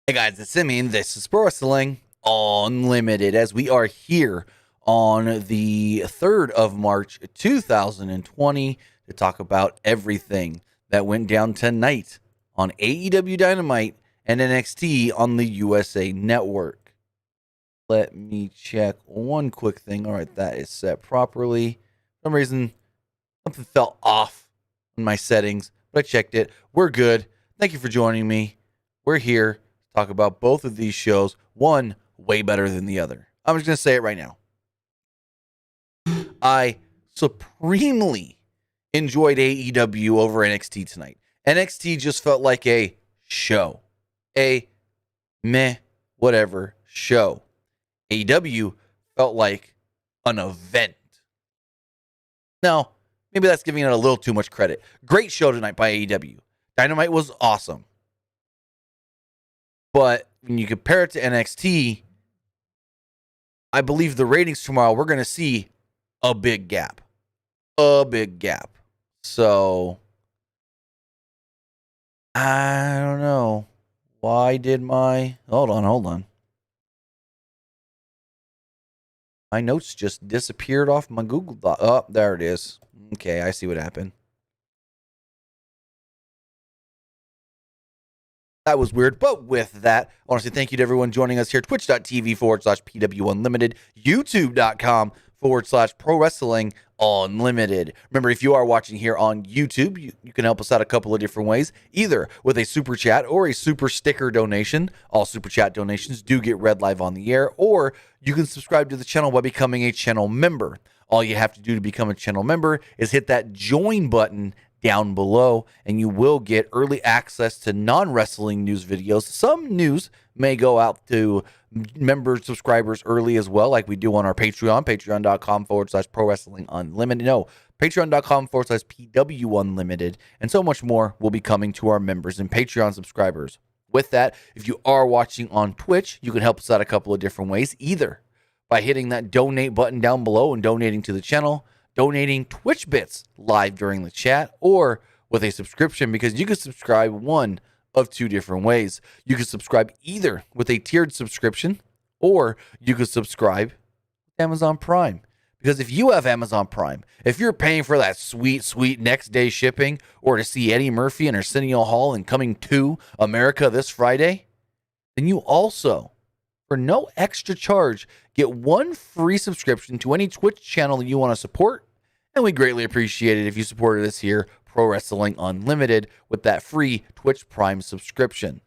Hey guys, it's Simeon. This is Pro Wrestling Unlimited as we are here on the 3rd of March 2020 to talk about everything that went down tonight on AEW Dynamite and NXT on the USA Network. Let me check one quick thing. All right, that is set properly. For some reason, something fell off in my settings, but I checked it. We're good. Thank you for joining me. We're here. Talk about both of these shows, one way better than the other. I'm just going to say it right now. I supremely enjoyed AEW over NXT tonight. NXT just felt like a show. A meh, whatever show. AEW felt like an event. Now, maybe that's giving it a little too much credit. Great show tonight by AEW. Dynamite was awesome. But when you compare it to NXT, I believe the ratings tomorrow, we're going to see a big gap. A big gap. So, I don't know. Why did my... Hold on. My notes just disappeared off my Google Doc. Oh, there it is. Okay, I see what happened. That was weird, but with that, I want to say thank you to everyone joining us here, twitch.tv/PWU Unlimited, youtube.com/Pro Wrestling Unlimited. Remember, if you are watching here on YouTube, you can help us out a couple of different ways, either with a super chat or a super sticker donation. All super chat donations do get read live on the air, or you can subscribe to the channel by becoming a channel member. All you have to do to become a channel member is hit that join button down below, and you will get early access to non-wrestling news videos. Some news may go out to member subscribers early as well, like we do on our Patreon, patreon.com/Pro Wrestling Unlimited. No, patreon.com/PWU Unlimited, and so much more will be coming to our members and Patreon subscribers. With that, if you are watching on Twitch, you can help us out a couple of different ways, either by hitting that donate button down below and donating to the channel, donating Twitch bits live during the chat, or with a subscription, because you can subscribe one of two different ways. You can subscribe either with a tiered subscription, or you can subscribe with Amazon Prime. Because if you have Amazon Prime, if you're paying for that sweet next day shipping, or to see Eddie Murphy and Arsenio Hall and Coming to America this Friday, then you also, for no extra charge, get one free subscription to any Twitch channel that you want to support. And we greatly appreciate it if you supported us here, Pro Wrestling Unlimited, with that free Twitch Prime subscription.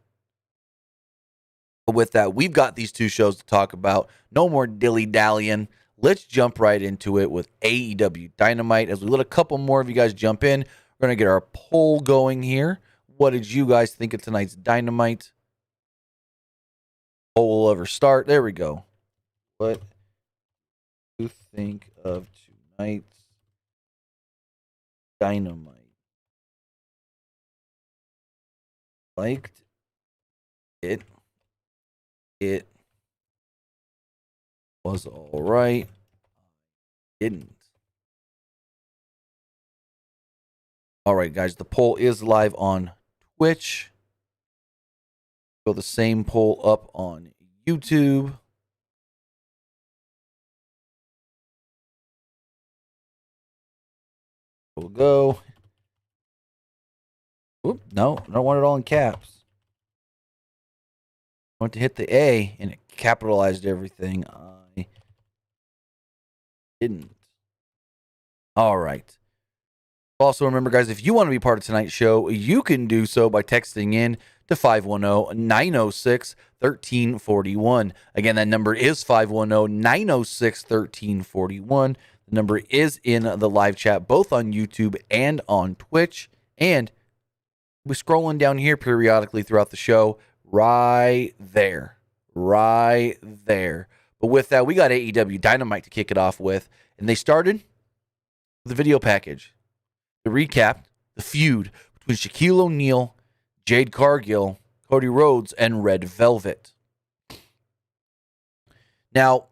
But with that, we've got these two shows to talk about. No more dilly-dallying. Let's jump right into it with AEW Dynamite. As we let a couple more of you guys jump in, we're going to get our poll going here. What did you guys think of tonight's Dynamite? Poll will ever start. There we go. What do you think of tonight's Dynamite? Liked it. It was all right. Didn't. All right, guys. The poll is live on Twitch. Throw the same poll up on YouTube. We'll go. Oop, no, I don't want it all in caps. I went to hit the A and it capitalized everything. I didn't. All right. Also, remember, guys, if you want to be part of tonight's show, you can do so by texting in to 510-906-1341. Again, that number is 510-906-1341. The number is in the live chat, both on YouTube and on Twitch. And we're scrolling down here periodically throughout the show. Right there. Right there. But with that, we got AEW Dynamite to kick it off with. And they started with a video package to recap the feud between Shaquille O'Neal, Jade Cargill, Cody Rhodes, and Red Velvet. Now,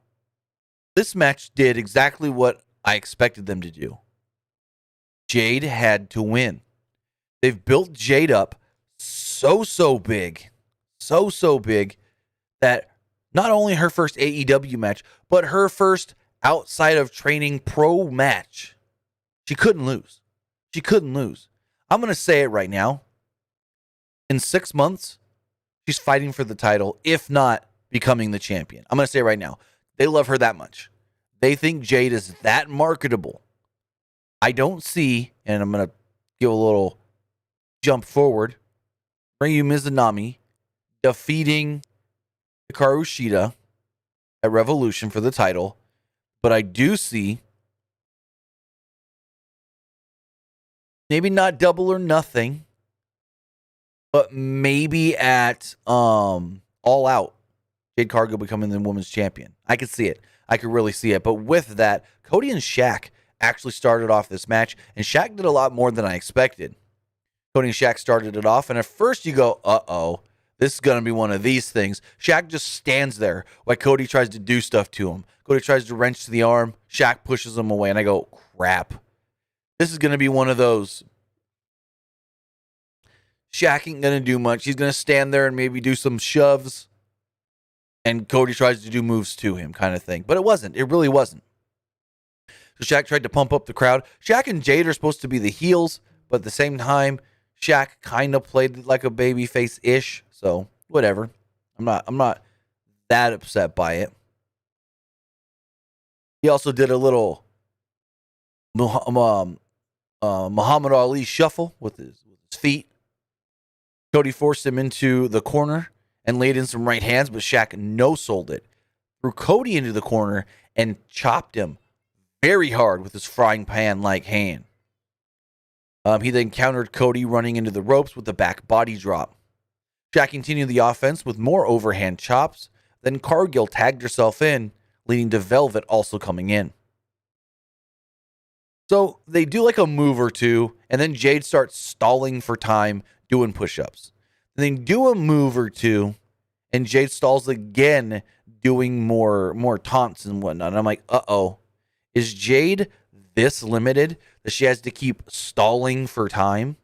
this match did exactly what I expected them to do. Jade had to win. They've built Jade up so big, so big that not only her first AEW match, but her first outside of training pro match, she couldn't lose. She couldn't lose. I'm going to say it right now. In 6 months, she's fighting for the title, if not becoming the champion. I'm going to say it right now. They love her that much. They think Jade is that marketable. I don't see, and I'm going to give a little jump forward, Ryu Mizunami defeating Hikaru Shida at Revolution for the title, but I do see maybe not Double or Nothing, but maybe at All Out, Jade Cargill becoming the women's champion. I could see it. I could really see it. But with that, Cody and Shaq actually started off this match, and Shaq did a lot more than I expected. Cody and Shaq started it off, and at first you go, uh-oh, this is going to be one of these things. Shaq just stands there while Cody tries to do stuff to him. Cody tries to wrench the arm. Shaq pushes him away, and I go, crap. This is going to be one of those. Shaq ain't going to do much. He's going to stand there and maybe do some shoves, and Cody tries to do moves to him kind of thing. But it wasn't. It really wasn't. So Shaq tried to pump up the crowd. Shaq and Jade are supposed to be the heels, but at the same time, Shaq kind of played like a babyface-ish. So, whatever. I'm not that upset by it. He also did a little Muhammad Ali shuffle with his feet. Cody forced him into the corner and laid in some right hands, but Shaq no-sold it. Threw Cody into the corner and chopped him very hard with his frying pan-like hand. He then countered Cody running into the ropes with a back body drop. Shaq continued the offense with more overhand chops. Then Cargill tagged herself in, leading to Velvet also coming in. So they do like a move or two, and then Jade starts stalling for time, doing push-ups. Then they do a move or two, and Jade stalls again, doing more taunts and whatnot. And I'm like, uh-oh. Is Jade this limited that she has to keep stalling for time?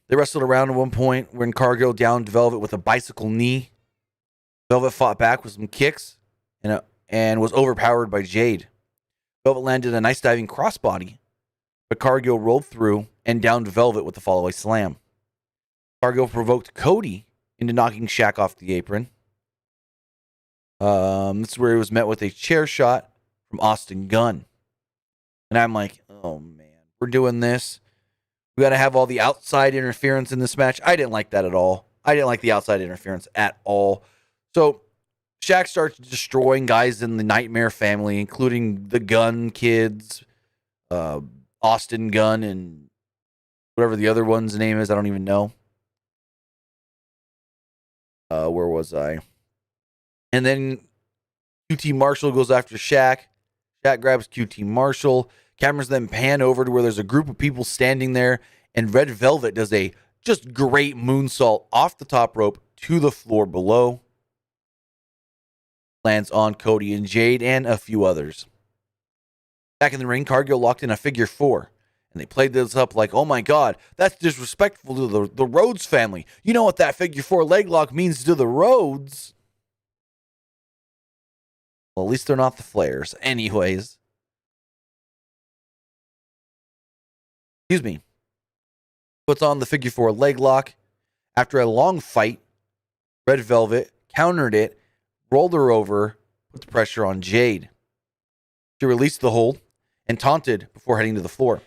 They wrestled around at one point when Cargill downed Velvet with a bicycle knee. Velvet fought back with some kicks and was overpowered by Jade. Velvet landed a nice diving crossbody, but Cargill rolled through and downed Velvet with the follow-away slam. Cargill provoked Cody into knocking Shaq off the apron. This is where he was met with a chair shot from Austin Gunn. And I'm like, oh man, we're doing this. We got to have all the outside interference in this match. I didn't like that at all. I didn't like the outside interference at all. So Shaq starts destroying guys in the Nightmare family, including the Gunn kids, Austin Gunn, and whatever the other one's name is. I don't even know. Where was I? And then QT Marshall goes after Shaq. Shaq grabs QT Marshall. Cameras then pan over to where there's a group of people standing there, and Red Velvet does a just great moonsault off the top rope to the floor below. Lands on Cody and Jade and a few others. Back in the ring, Cargill locked in a figure four, and they played this up like, oh my God, that's disrespectful to the Rhodes family. You know what that figure four leg lock means to the Rhodes? Well, at least they're not the Flairs. Anyways. Excuse me. Puts on the figure four leg lock. After a long fight, Red Velvet countered it, rolled her over, put the pressure on Jade. She released the hold and taunted before heading to the floor.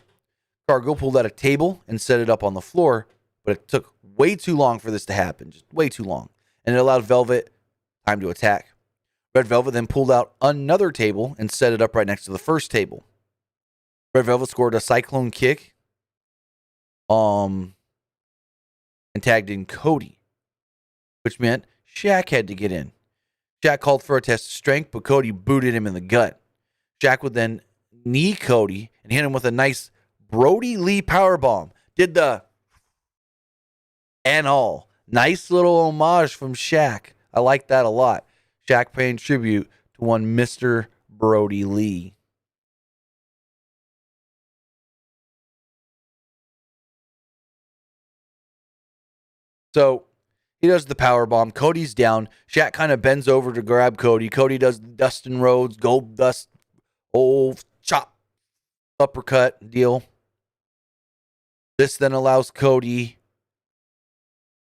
Cargill pulled out a table and set it up on the floor, but it took way too long for this to happen. Just way too long. And it allowed Velvet time to attack. Red Velvet then pulled out another table and set it up right next to the first table. Red Velvet scored a cyclone kick and tagged in Cody, which meant Shaq had to get in. Shaq called for a test of strength, but Cody booted him in the gut. Shaq would then knee Cody and hit him with a nice Brody Lee powerbomb. Did the and all. Nice little homage from Shaq. I like that a lot. Shaq paying tribute to one Mr. Brody Lee. So he does the power bomb. Cody's down. Shaq kind of bends over to grab Cody. Cody does the Dustin Rhodes gold dust, old chop, uppercut deal. This then allows Cody.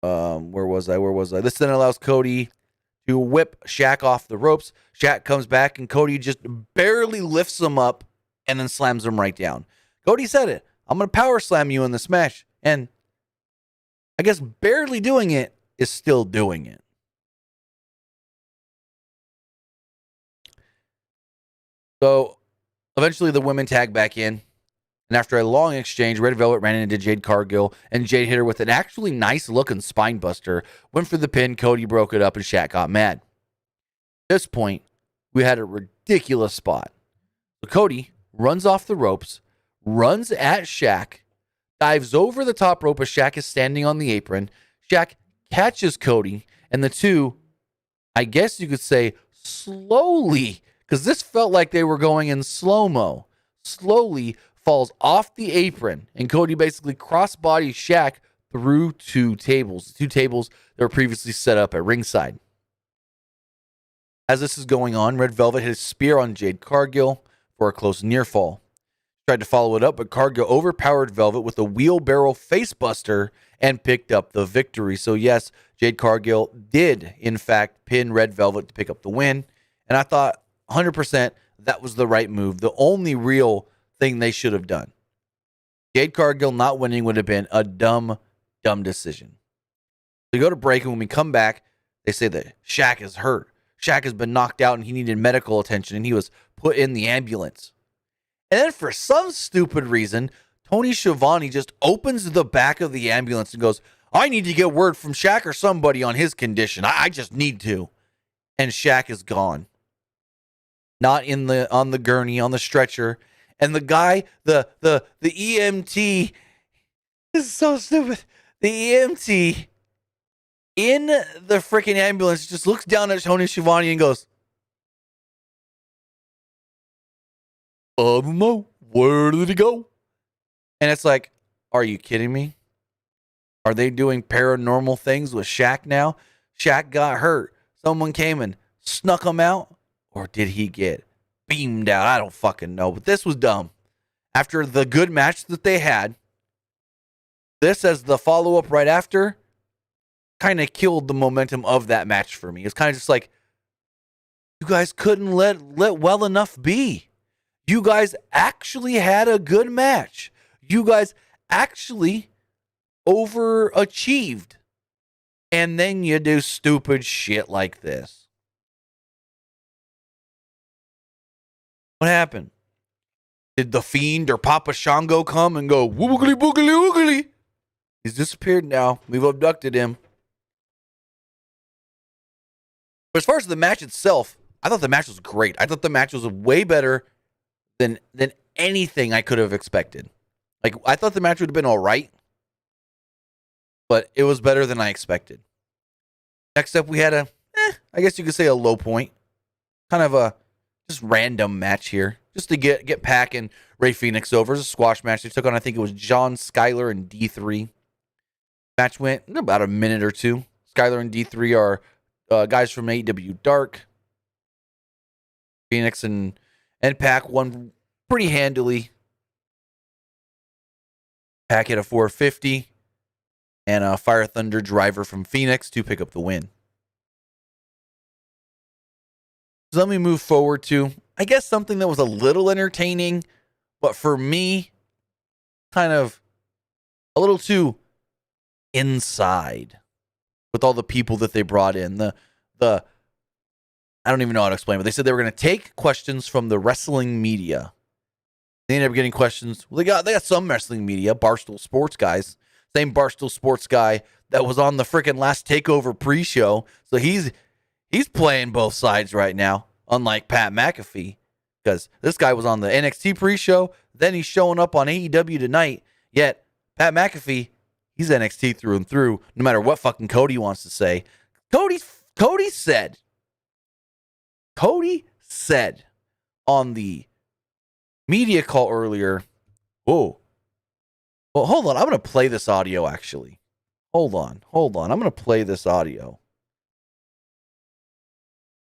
Where was I? This then allows Cody to whip Shaq off the ropes. Shaq comes back and Cody just barely lifts him up and then slams him right down. Cody said it. I'm going to power slam you in this match. And I guess barely doing it is still doing it. So eventually the women tag back in. And after a long exchange, Red Velvet ran into Jade Cargill, and Jade hit her with an actually nice-looking spine buster. Went for the pin, Cody broke it up, and Shaq got mad. At this point, we had a ridiculous spot. So Cody runs off the ropes, runs at Shaq, dives over the top rope as Shaq is standing on the apron. Shaq catches Cody, and the two, I guess you could say, slowly, because this felt like they were going in slow-mo, slowly falls off the apron, and Cody basically cross-bodies Shaq through two tables that were previously set up at ringside. As this is going on, Red Velvet hit a spear on Jade Cargill for a close near fall. Tried to follow it up, but Cargill overpowered Velvet with a wheelbarrow facebuster and picked up the victory. So yes, Jade Cargill did, in fact, pin Red Velvet to pick up the win, and I thought 100% that was the right move. The only real thing they should have done. Jade Cargill not winning would have been a dumb decision. We go to break, and when we come back, they say that Shaq is hurt. Shaq has been knocked out, and he needed medical attention, and he was put in the ambulance. And then for some stupid reason, Tony Schiavone just opens the back of the ambulance and goes, I need to get word from Shaq or somebody on his condition. I just need to. And Shaq is gone. Not on the gurney, on the stretcher. And the guy, the EMT, this is so stupid. The EMT in the freaking ambulance just looks down at Tony Schiavone and goes, I don't know. Where did he go? And it's like, are you kidding me? Are they doing paranormal things with Shaq now? Shaq got hurt. Someone came and snuck him out? Or did he get beamed out? I don't fucking know. But this was dumb. After the good match that they had, this as the follow-up right after kind of killed the momentum of that match for me. It's kind of just like, you guys couldn't let well enough be. You guys actually had a good match. You guys actually overachieved. And then you do stupid shit like this. What happened? Did the Fiend or Papa Shango come and go, woogly boogly woogly? He's disappeared now. We've abducted him. But as far as the match itself, I thought the match was great. I thought the match was way better than anything I could have expected. Like, I thought the match would have been all right, but it was better than I expected. Next up, we had I guess you could say a low point. Kind of a just random match here. Just to get Pac and Rey Fenix over. It was a squash match. They took on, I think it was John, Skyler, and D3. Match went about a minute or two. Skyler and D3 are guys from AEW Dark. Phoenix and Pac won pretty handily. Pac hit a 450 and a Fire Thunder driver from Phoenix to pick up the win. So let me move forward to, I guess, something that was a little entertaining, but for me, kind of a little too inside with all the people that they brought in. The I don't even know how to explain it, but they said they were going to take questions from the wrestling media. They ended up getting questions. Well, they got some wrestling media, Barstool Sports guys. Same Barstool Sports guy that was on the freaking last TakeOver pre-show. So he's playing both sides right now, unlike Pat McAfee. Because this guy was on the NXT pre-show, then he's showing up on AEW tonight. Yet, Pat McAfee, he's NXT through and through, no matter what fucking Cody wants to say. Cody said on the media call earlier, whoa. Well, hold on. I'm going to play this audio, actually. Hold on. I'm going to play this audio.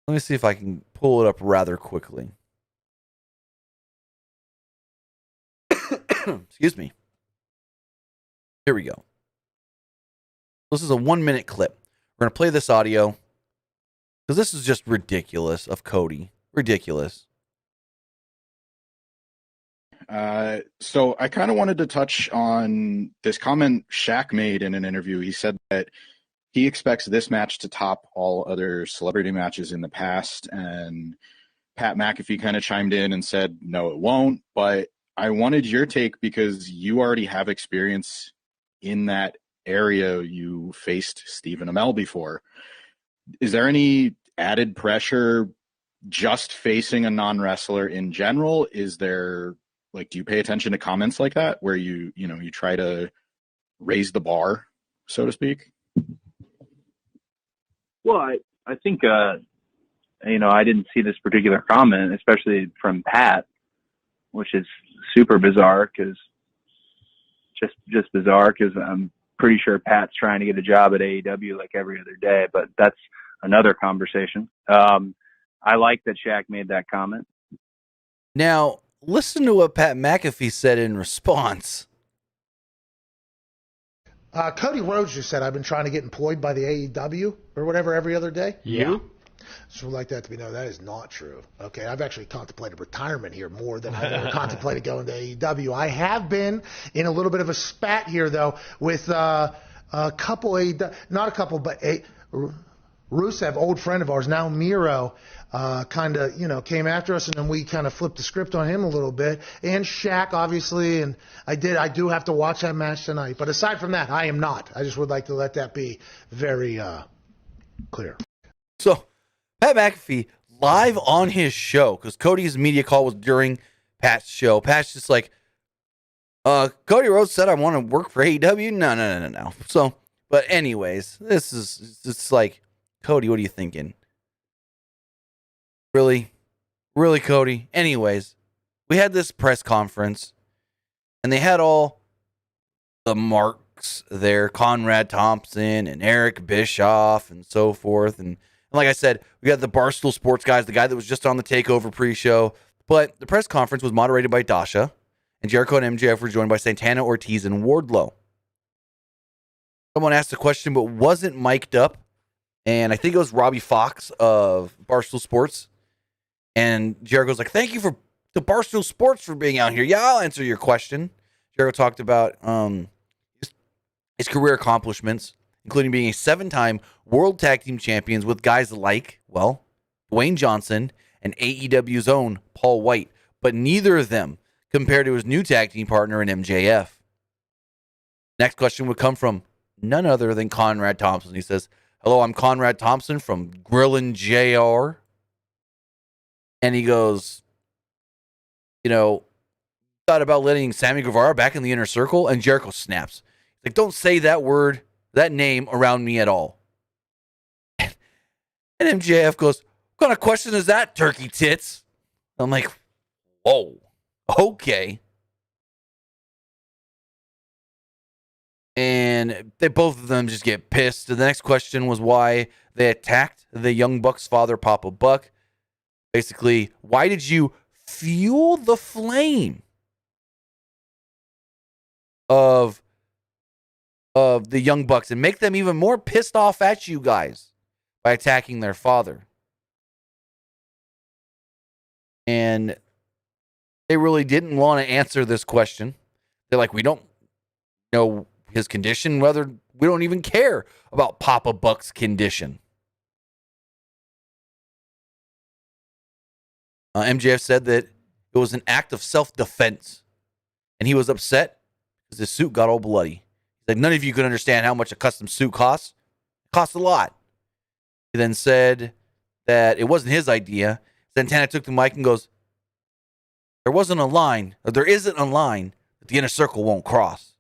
Let me see if I can pull it up rather quickly. Excuse me. Here we go. This is a 1-minute clip. We're going to play this audio because this is just ridiculous of Cody. Ridiculous. So I kind of wanted to touch on this comment Shaq made in an interview. He said that he expects this match to top all other celebrity matches in the past, and Pat McAfee kind of chimed in and said, no, it won't. But I wanted your take because you already have experience in that area. You faced Stephen Amell before. Is there any added pressure just facing a non-wrestler in general? Is there, like, do you pay attention to comments like that where you try to raise the bar, so to speak? Well, I think, I didn't see this particular comment, especially from Pat, which is super bizarre because I'm pretty sure Pat's trying to get a job at AEW like every other day, but that's another conversation. I like that Shaq made that comment. Now, listen to what Pat McAfee said in response. Cody Rhodes just said, I've been trying to get employed by the AEW or whatever every other day. Yeah. So we'd like that to be known. That is not true. Okay, I've actually contemplated retirement here more than I've ever contemplated going to AEW. I have been in a little bit of a spat here, though, with a couple, not a couple, but Rusev, old friend of ours, now Miro, kind of, came after us, and then we kind of flipped the script on him a little bit. And Shaq, obviously, and I do have to watch that match tonight. But aside from that, I am not. I just would like to let that be very clear. So, Pat McAfee, live on his show, because Cody's media call was during Pat's show. Pat's just like, Cody Rhodes said I want to work for AEW. No. So, but anyways, it's like, Cody, what are you thinking? Really, Cody? Anyways, we had this press conference, and they had all the marks there, Conrad Thompson and Eric Bischoff and so forth. And like I said, we got the Barstool Sports guys, the guy that was just on the TakeOver pre-show. But the press conference was moderated by Dasha, and Jericho and MJF were joined by Santana, Ortiz, and Wardlow. Someone asked a question but wasn't mic'd up, and I think it was Robbie Fox of Barstool Sports. And Jericho's like, thank you to Barstool Sports for being out here. Yeah, I'll answer your question. Jericho talked about his career accomplishments, including being a 7-time World Tag Team Champions with guys like, well, Dwayne Johnson and AEW's own Paul White, but neither of them compared to his new tag team partner in MJF. Next question would come from none other than Conrad Thompson. He says, hello, I'm Conrad Thompson from Grillin' JR. And he goes, thought about letting Sammy Guevara back in the inner circle, and Jericho snaps. He's like, don't say that word, that name around me at all. And MJF goes, what kind of question is that, turkey tits? I'm like, whoa, okay. And both of them just get pissed. The next question was why they attacked the Young Bucks' father, Papa Buck. Basically, why did you fuel the flame of the Young Bucks and make them even more pissed off at you guys by attacking their father? And they really didn't want to answer this question. They're like, we don't know his condition, whether we don't even care about Papa Buck's condition. MJF said that it was an act of self-defense, and he was upset because his suit got all bloody. He's like, none of you can understand how much a custom suit costs. It costs a lot. He then said that it wasn't his idea. Santana took the mic and goes, there isn't a line that the inner circle won't cross.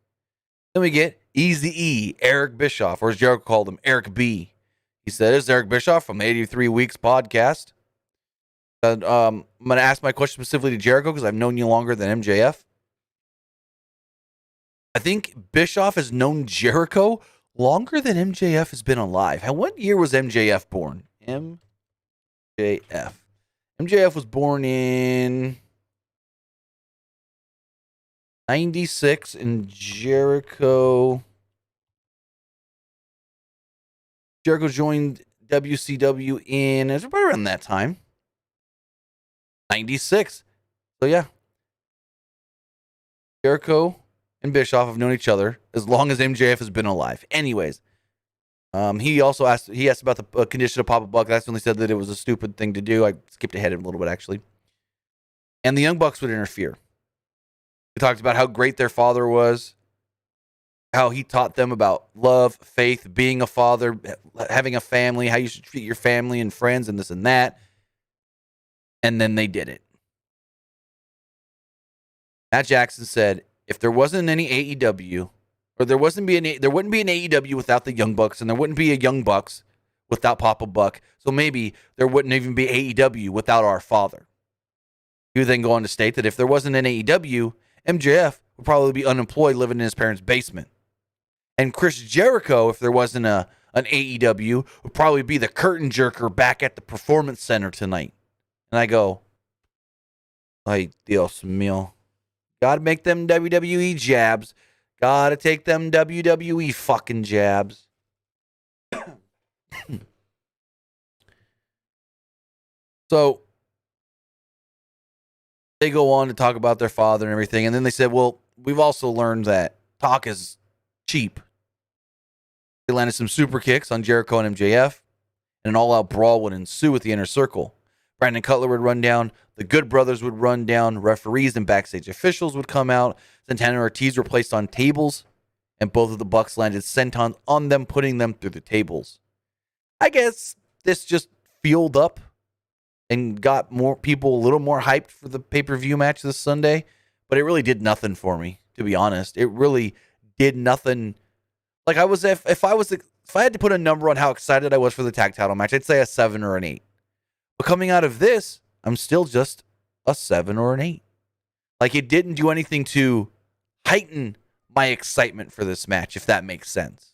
Then we get Eazy-E, Eric Bischoff, or as Jericho called him, Eric B. He said, this is Eric Bischoff from 83 Weeks Podcast. And, I'm going to ask my question specifically to Jericho because I've known you longer than MJF. I think Bischoff has known Jericho longer than MJF has been alive. What year was MJF born? MJF. MJF was born in 96, and Jericho joined WCW it was right around that time. 96. So yeah. Jericho and Bischoff have known each other as long as MJF has been alive. Anyways, he asked about the condition of Papa Buck. That's when they said that it was a stupid thing to do. I skipped ahead a little bit, actually. And the Young Bucks would interfere. They talked about how great their father was, how he taught them about love, faith, being a father, having a family, how you should treat your family and friends and this and that. And then they did it. Matt Jackson said, if there wasn't any AEW, or there wouldn't be an AEW without the Young Bucks, and there wouldn't be a Young Bucks without Papa Buck, so maybe there wouldn't even be AEW without our father. He would then go on to state that if there wasn't an AEW, MJF would probably be unemployed living in his parents' basement. And Chris Jericho, if there wasn't an AEW, would probably be the curtain jerker back at the Performance Center tonight. And I go, ay, Dios mío. Gotta make them WWE jabs. Gotta take them WWE fucking jabs. So, they go on to talk about their father and everything. And then they said, well, we've also learned that talk is cheap. They landed some super kicks on Jericho and MJF, and an all-out brawl would ensue with the Inner Circle. Brandon Cutler would run down. The Good Brothers would run down. Referees and backstage officials would come out. Santana and Ortiz were placed on tables, and both of the Bucks landed sentons on them, putting them through the tables. I guess this just fueled up and got more people a little more hyped for the pay-per-view match this Sunday, but it really did nothing for me, to be honest. It really did nothing. Like if I had to put a number on how excited I was for the tag title match, I'd say a 7 or an 8. But coming out of this, I'm still just a 7 or an 8. Like, it didn't do anything to heighten my excitement for this match, if that makes sense.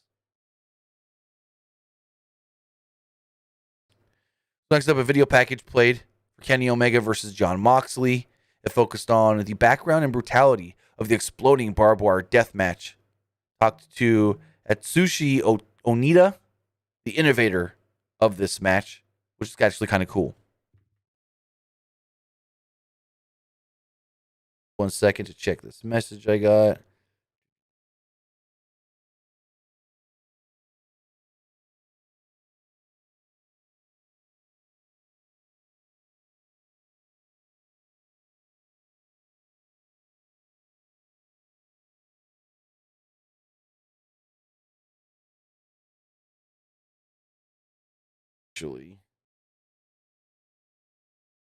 Next up, a video package played for Kenny Omega versus Jon Moxley. It focused on the background and brutality of the exploding barbed wire death match. Talked to Atsushi Onita, the innovator of this match, which is actually kind of cool. 1 second to check this message I got. Actually,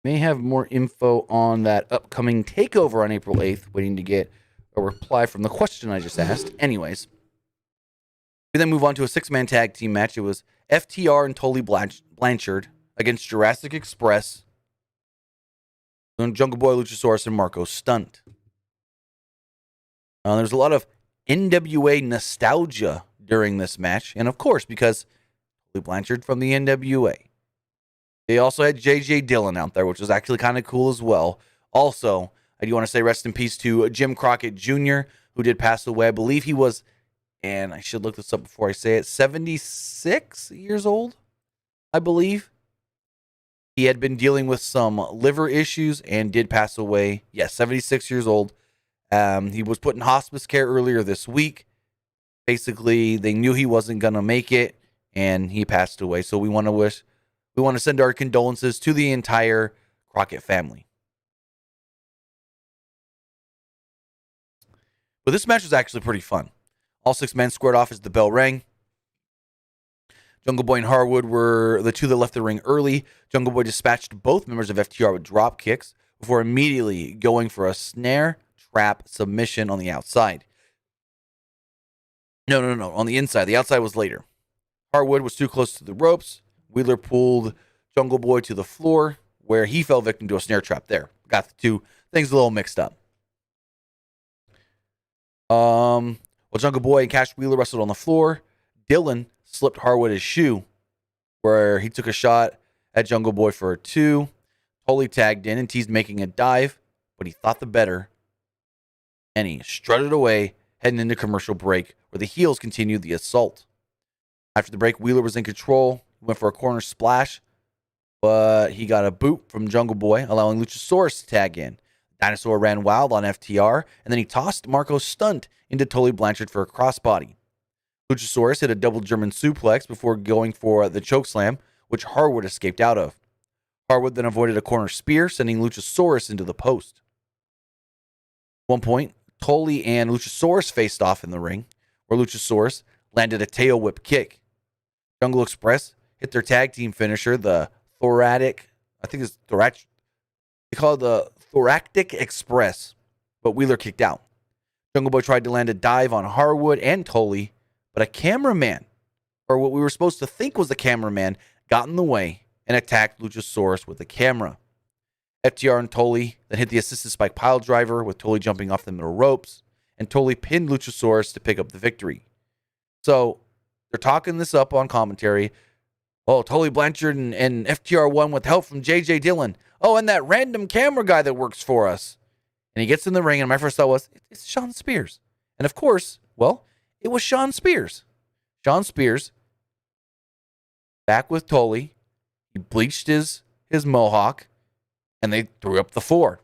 may have more info on that upcoming takeover on April 8th. Waiting to get a reply from the question I just asked. Anyways, we then move on to a 6-man tag team match. It was FTR and Tully Blanchard against Jurassic Express, Jungle Boy, Luchasaurus, and Marco Stunt. There's a lot of NWA nostalgia during this match, and of course, because Tully Blanchard from the NWA. They also had J.J. Dillon out there, which was actually kind of cool as well. Also, I do want to say rest in peace to Jim Crockett Jr., who did pass away. I believe he was, and I should look this up before I say it, 76 years old, I believe. He had been dealing with some liver issues and did pass away. Yes, 76 years old. He was put in hospice care earlier this week. Basically, they knew he wasn't going to make it, and he passed away. So we want to send our condolences to the entire Crockett family. But this match was actually pretty fun. All 6 men squared off as the bell rang. Jungle Boy and Harwood were the two that left the ring early. Jungle Boy dispatched both members of FTR with drop kicks before immediately going for a snare trap submission on the outside. No, on the inside. The outside was later. Harwood was too close to the ropes. Wheeler pulled Jungle Boy to the floor, where he fell victim to a snare trap there. Got the two things a little mixed up. Jungle Boy and Cash Wheeler wrestled on the floor, Dillon slipped Harwood his shoe, where he took a shot at Jungle Boy for a 2. Tully tagged in and teased making a dive, but he thought the better, and he strutted away, heading into commercial break, where the heels continued the assault. After the break, Wheeler was in control. He went for a corner splash, but he got a boot from Jungle Boy, allowing Luchasaurus to tag in. Dinosaur ran wild on FTR, and then he tossed Marco Stunt into Tully Blanchard for a crossbody. Luchasaurus hit a double German suplex before going for the chokeslam, which Harwood escaped out of. Harwood then avoided a corner spear, sending Luchasaurus into the post. At one point, Tully and Luchasaurus faced off in the ring, where Luchasaurus landed a tail whip kick. Jungle Express hit their tag team finisher, the thoracic, they call it the Thoracic Express, but Wheeler kicked out. Jungle Boy tried to land a dive on Harwood and Tully, but a cameraman, or what we were supposed to think was the cameraman, got in the way and attacked Luchasaurus with the camera. FTR and Tully then hit the assisted spike pile driver, with Tully jumping off the middle ropes, and Tully pinned Luchasaurus to pick up the victory. So they're talking this up on commentary. Oh, Tully Blanchard and FTR won with help from J.J. Dillon. Oh, and that random camera guy that works for us. And he gets in the ring, and my first thought was, it's Shawn Spears. And of course, well, it was Shawn Spears. Shawn Spears, back with Tully. He bleached his mohawk, and they threw up the 4.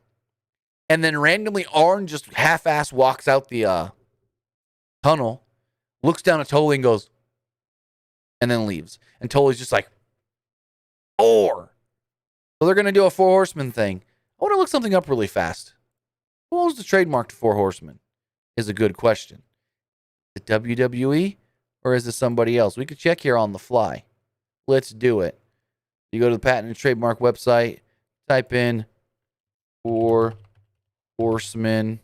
And then randomly, Arn just half-ass walks out the tunnel, looks down at Tully and goes, and then leaves. And Tully's just like, 4. So they're going to do a 4 horsemen thing. I want to look something up really fast. Who owns the trademark to 4 horsemen? Is a good question. Is it WWE or is it somebody else? We could check here on the fly. Let's do it. You go to the patent and trademark website, type in 4 horsemen.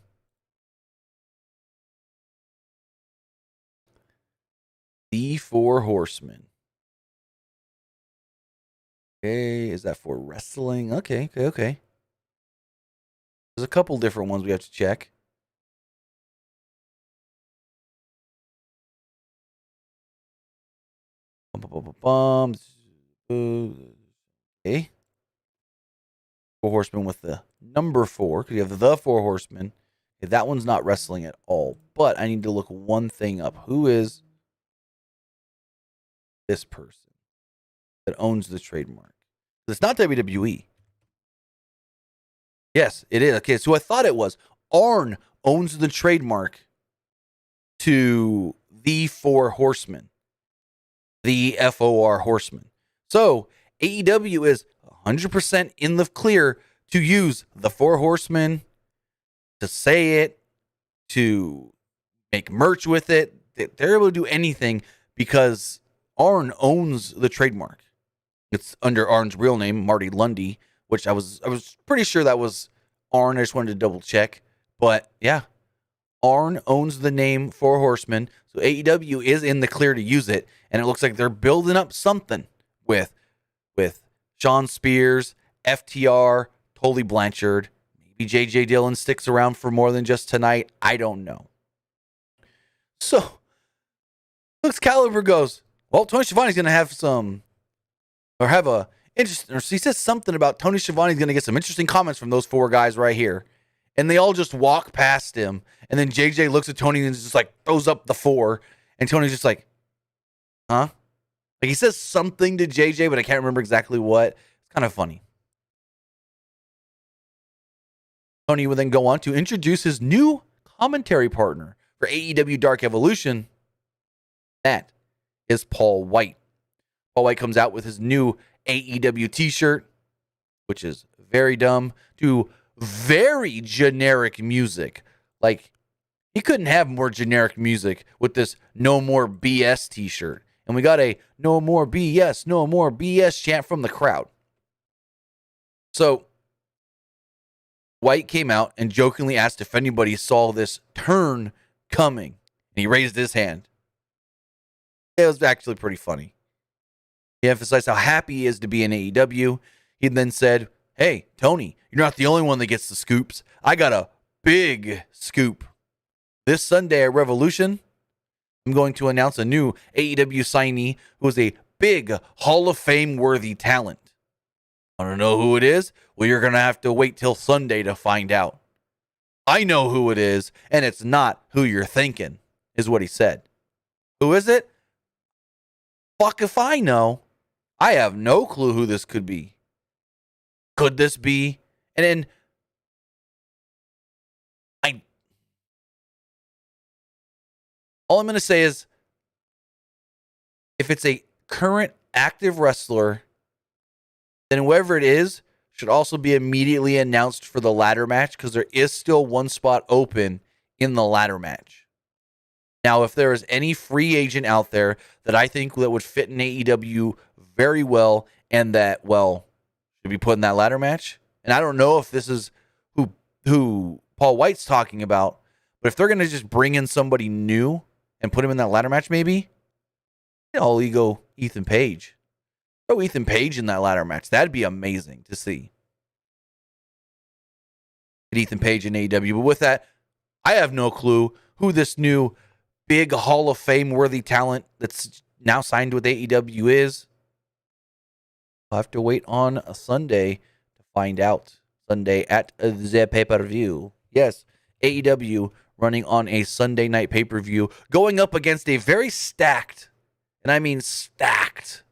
The 4 horsemen. Okay, is that for wrestling? Okay. There's a couple different ones we have to check. Okay. 4 horsemen with the number 4, because you have the 4 horsemen. Okay, that one's not wrestling at all, but I need to look one thing up. Who is this person that owns the trademark? It's not WWE. Yes, it is. Okay, so I thought it was. Arn owns the trademark to the 4 horsemen. The FOR horsemen. So AEW is 100% in the clear to use the 4 horsemen, to say it, to make merch with it. They're able to do anything because Arn owns the trademark. It's under Arn's real name, Marty Lundy, which I was pretty sure that was Arn. I just wanted to double check. But yeah, Arn owns the name 4 Horsemen. So AEW is in the clear to use it. And it looks like they're building up something with Shawn Spears, FTR, Tully Blanchard. Maybe J.J. Dillon sticks around for more than just tonight. I don't know. So Excalibur goes, well, Tony Schiavone's going to have he says something about Tony Schiavone's going to get some interesting comments from those 4 guys right here. And they all just walk past him. And then JJ looks at Tony and just like throws up the 4. And Tony's just like, huh? Like he says something to JJ, but I can't remember exactly what. It's kind of funny. Tony would then go on to introduce his new commentary partner for AEW Dark Evolution. That is Paul White. Paul White comes out with his new AEW T-shirt, which is very dumb, to very generic music. Like, he couldn't have more generic music with this No More BS T-shirt. And we got a No More BS chant from the crowd. So, White came out and jokingly asked if anybody saw this turn coming. And he raised his hand. It was actually pretty funny. He emphasized how happy he is to be in AEW. He then said, hey, Tony, you're not the only one that gets the scoops. I got a big scoop. This Sunday at Revolution, I'm going to announce a new AEW signee who is a big Hall of Fame worthy talent. Want to know who it is? Well, you're going to have to wait till Sunday to find out. I know who it is, and it's not who you're thinking, is what he said. Who is it? Fuck if I know. I have no clue who this could be. Could this be? And then all I'm going to say is, if it's a current active wrestler, then whoever it is should also be immediately announced for the ladder match, because there is still one spot open in the ladder match. Now, if there is any free agent out there that I think that would fit in AEW very well and that, well, should be put in that ladder match, and I don't know if this is who Paul White's talking about, but if they're going to just bring in somebody new and put him in that ladder match, maybe, I'll go Ethan Page. Throw Ethan Page in that ladder match. That'd be amazing to see. Get Ethan Page in AEW. But with that, I have no clue who this new big Hall of Fame worthy talent that's now signed with AEW is. I'll have to wait on a Sunday to find out. Sunday at the pay-per-view. Yes, AEW running on a Sunday night pay-per-view, going up against a very stacked, and I mean stacked,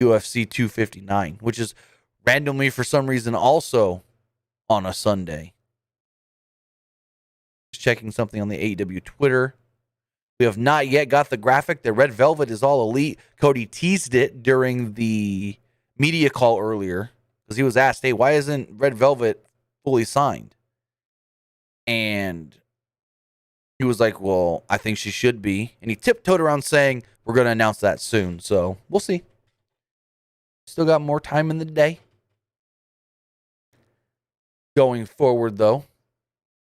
UFC 259, which is randomly, for some reason, also on a Sunday. Just checking something on the AEW Twitter. We have not yet got the graphic. The Red Velvet is all elite. Cody teased it during the media call earlier, because he was asked, hey, why isn't Red Velvet fully signed? And he was like, well, I think she should be. And he tiptoed around saying, we're going to announce that soon. So we'll see. Still got more time in the day. Going forward, though,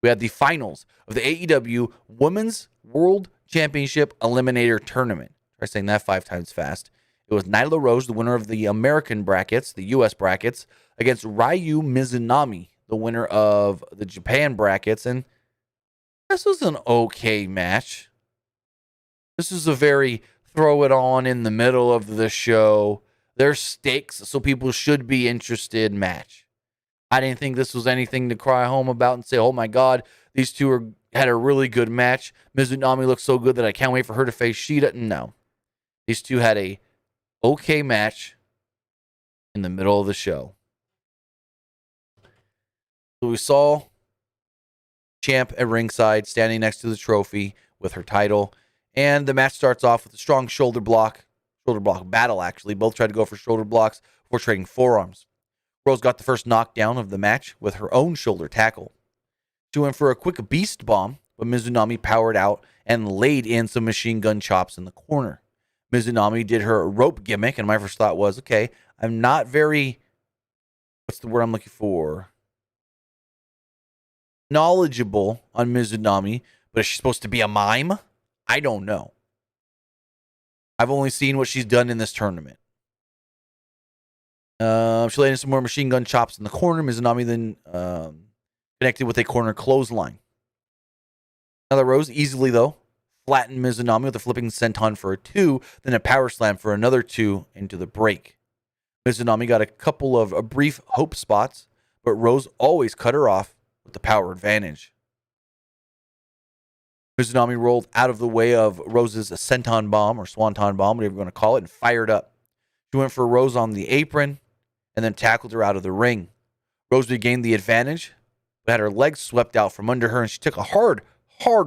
we had the finals of the AEW Women's World Championship Eliminator Tournament. Try saying that 5 times fast. It was Nyla Rose, the winner of the American brackets, the U.S. brackets, against Ryu Mizunami, the winner of the Japan brackets. And this was an okay match. This is a very throw it on in the middle of the show. There's stakes, so people should be interested match. I didn't think this was anything to cry home about and say, oh my God, these two had a really good match. Mizunami looks so good that I can't wait for her to face Shida. No. These two had a okay match in the middle of the show. So we saw champ at ringside standing next to the trophy with her title. And the match starts off with a strong shoulder block battle, actually. Both tried to go for shoulder blocks before trading forearms. Rose got the first knockdown of the match with her own shoulder tackle. She went for a quick beast bomb, but Mizunami powered out and laid in some machine gun chops in the corner. Mizunami did her rope gimmick, and my first thought was, okay, I'm not very, what's the word I'm looking for? Knowledgeable on Mizunami, but is she supposed to be a mime? I don't know. I've only seen what she's done in this tournament. She laid in some more machine gun chops in the corner. Mizunami then connected with a corner clothesline. Now the Rose easily, though, flattened Mizunami with a flipping senton for a 2, then a power slam for another 2 into the break. Mizunami got a couple of brief hope spots, but Rose always cut her off with the power advantage. Mizunami rolled out of the way of Rose's senton bomb or swanton bomb, whatever you want to call it, and fired up. She went for Rose on the apron and then tackled her out of the ring. Rose regained the advantage, but had her legs swept out from under her, and she took a hard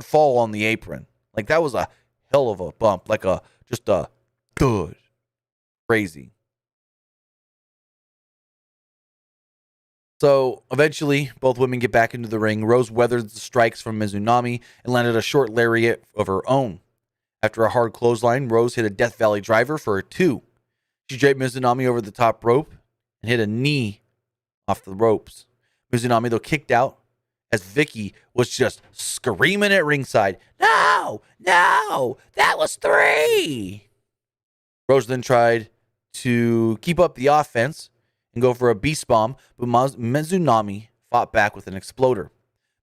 fall on the apron. Like, that was a hell of a bump. Like just a good, crazy. So eventually, both women get back into the ring. Rose weathered the strikes from Mizunami and landed a short lariat of her own. After a hard clothesline, Rose hit a Death Valley driver for a 2. She draped Mizunami over the top rope and hit a knee off the ropes. Mizunami, though, kicked out as Vicky was just screaming at ringside, no, that was 3. Rose then tried to keep up the offense and go for a beast bomb, but Mizunami fought back with an exploder.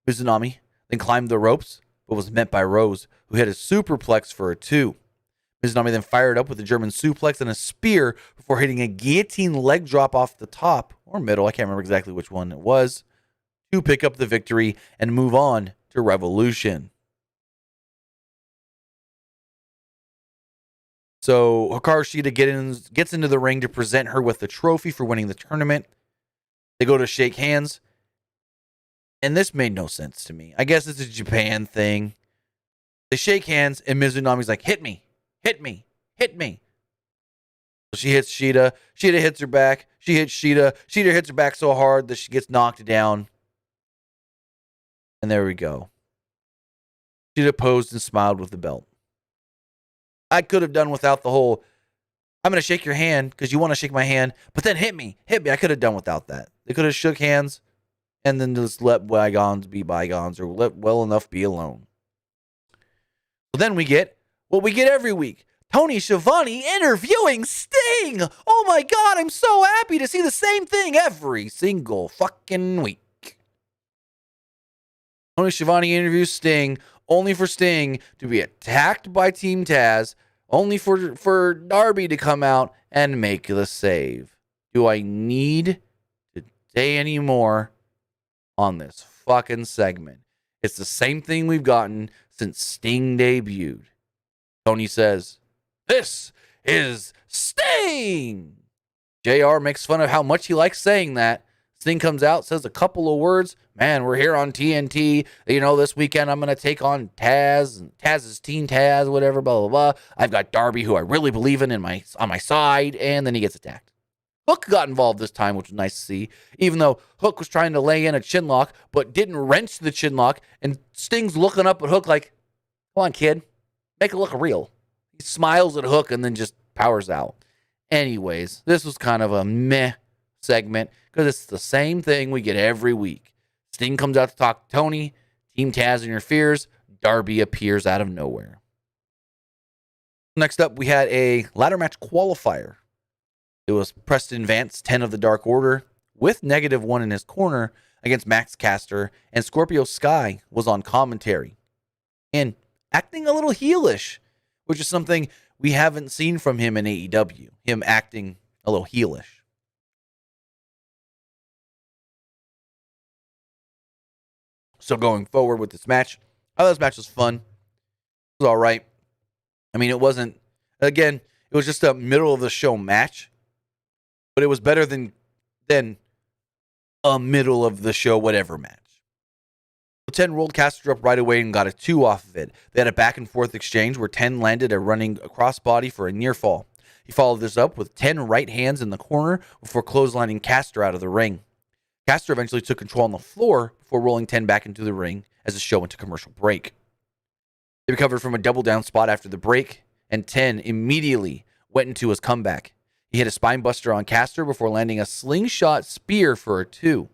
Mizunami then climbed the ropes, but was met by Rose, who hit a superplex for a 2. Mizunami then fired up with a German suplex and a spear before hitting a guillotine leg drop off the top, or middle, I can't remember exactly which one it was, to pick up the victory and move on to Revolution. So Hikaru Shida gets into the ring to present her with the trophy for winning the tournament. They go to shake hands, and this made no sense to me. I guess it's a Japan thing. They shake hands, and Mizunami's like, hit me, hit me, hit me. So she hits Shida. Shida hits her back. She hits Shida. Shida hits her back so hard that she gets knocked down. And there we go. Shida posed and smiled with the belt. I could have done without the whole, I'm going to shake your hand because you want to shake my hand, but then hit me. Hit me. I could have done without that. They could have shook hands and then just let bygones be bygones, or let well enough be alone. So then we get what we get every week. Tony Schiavone interviewing Sting. Oh my God, I'm so happy to see the same thing every single fucking week. Tony Schiavone interviews Sting, only for Sting to be attacked by Team Taz, only for Darby to come out and make the save. Do I need to say any more on this fucking segment? It's the same thing we've gotten since Sting debuted. Tony says, "This is Sting!" JR makes fun of how much he likes saying that. Sting comes out, says a couple of words. Man, we're here on TNT. You know, this weekend I'm going to take on Taz. Taz's Team Taz, whatever, blah, blah, blah. I've got Darby, who I really believe in on my side. And then he gets attacked. Hook got involved this time, which was nice to see. Even though Hook was trying to lay in a chinlock, but didn't wrench the chinlock. And Sting's looking up at Hook like, come on, kid. Make it look real. He smiles at Hook and then just powers out. Anyways, this was kind of a meh segment because it's the same thing we get every week. Sting comes out to talk to Tony. Team Taz interferes. Darby appears out of nowhere. Next up, we had a ladder match qualifier. It was Preston Vance, 10 of the Dark Order, with -1 in his corner against Max Caster, and Scorpio Sky was on commentary. And acting a little heelish, which is something we haven't seen from him in AEW. Him acting a little heelish. So going forward with this match, I thought this match was fun. It was all right. I mean, it wasn't, again, it was just a middle of the show match, but it was better than a middle of the show whatever match. 10 rolled Caster up right away and got a 2 off of it. They had a back and forth exchange where 10 landed a running crossbody for a near fall. He followed this up with 10 right hands in the corner before clotheslining Caster out of the ring. Caster eventually took control on the floor before rolling 10 back into the ring as the show went to commercial break. They recovered from a double down spot after the break, and 10 immediately went into his comeback. He hit a spine buster on Caster before landing a slingshot spear for a 2.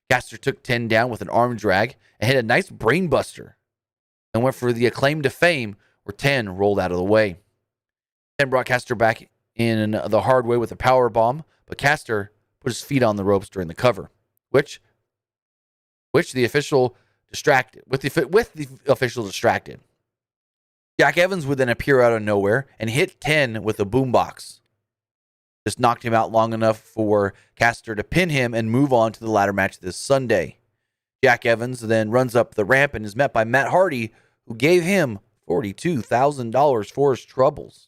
Caster took 10 down with an arm drag and hit a nice brain buster and went for the acclaim to fame where 10 rolled out of the way. 10 brought Caster back in the hard way with a power bomb, but Caster put his feet on the ropes during the cover, which the official distracted. With the official distracted. Jack Evans would then appear out of nowhere and hit 10 with a boombox. Just knocked him out long enough for Caster to pin him and move on to the ladder match this Sunday. Jack Evans then runs up the ramp and is met by Matt Hardy, who gave him $42,000 for his troubles.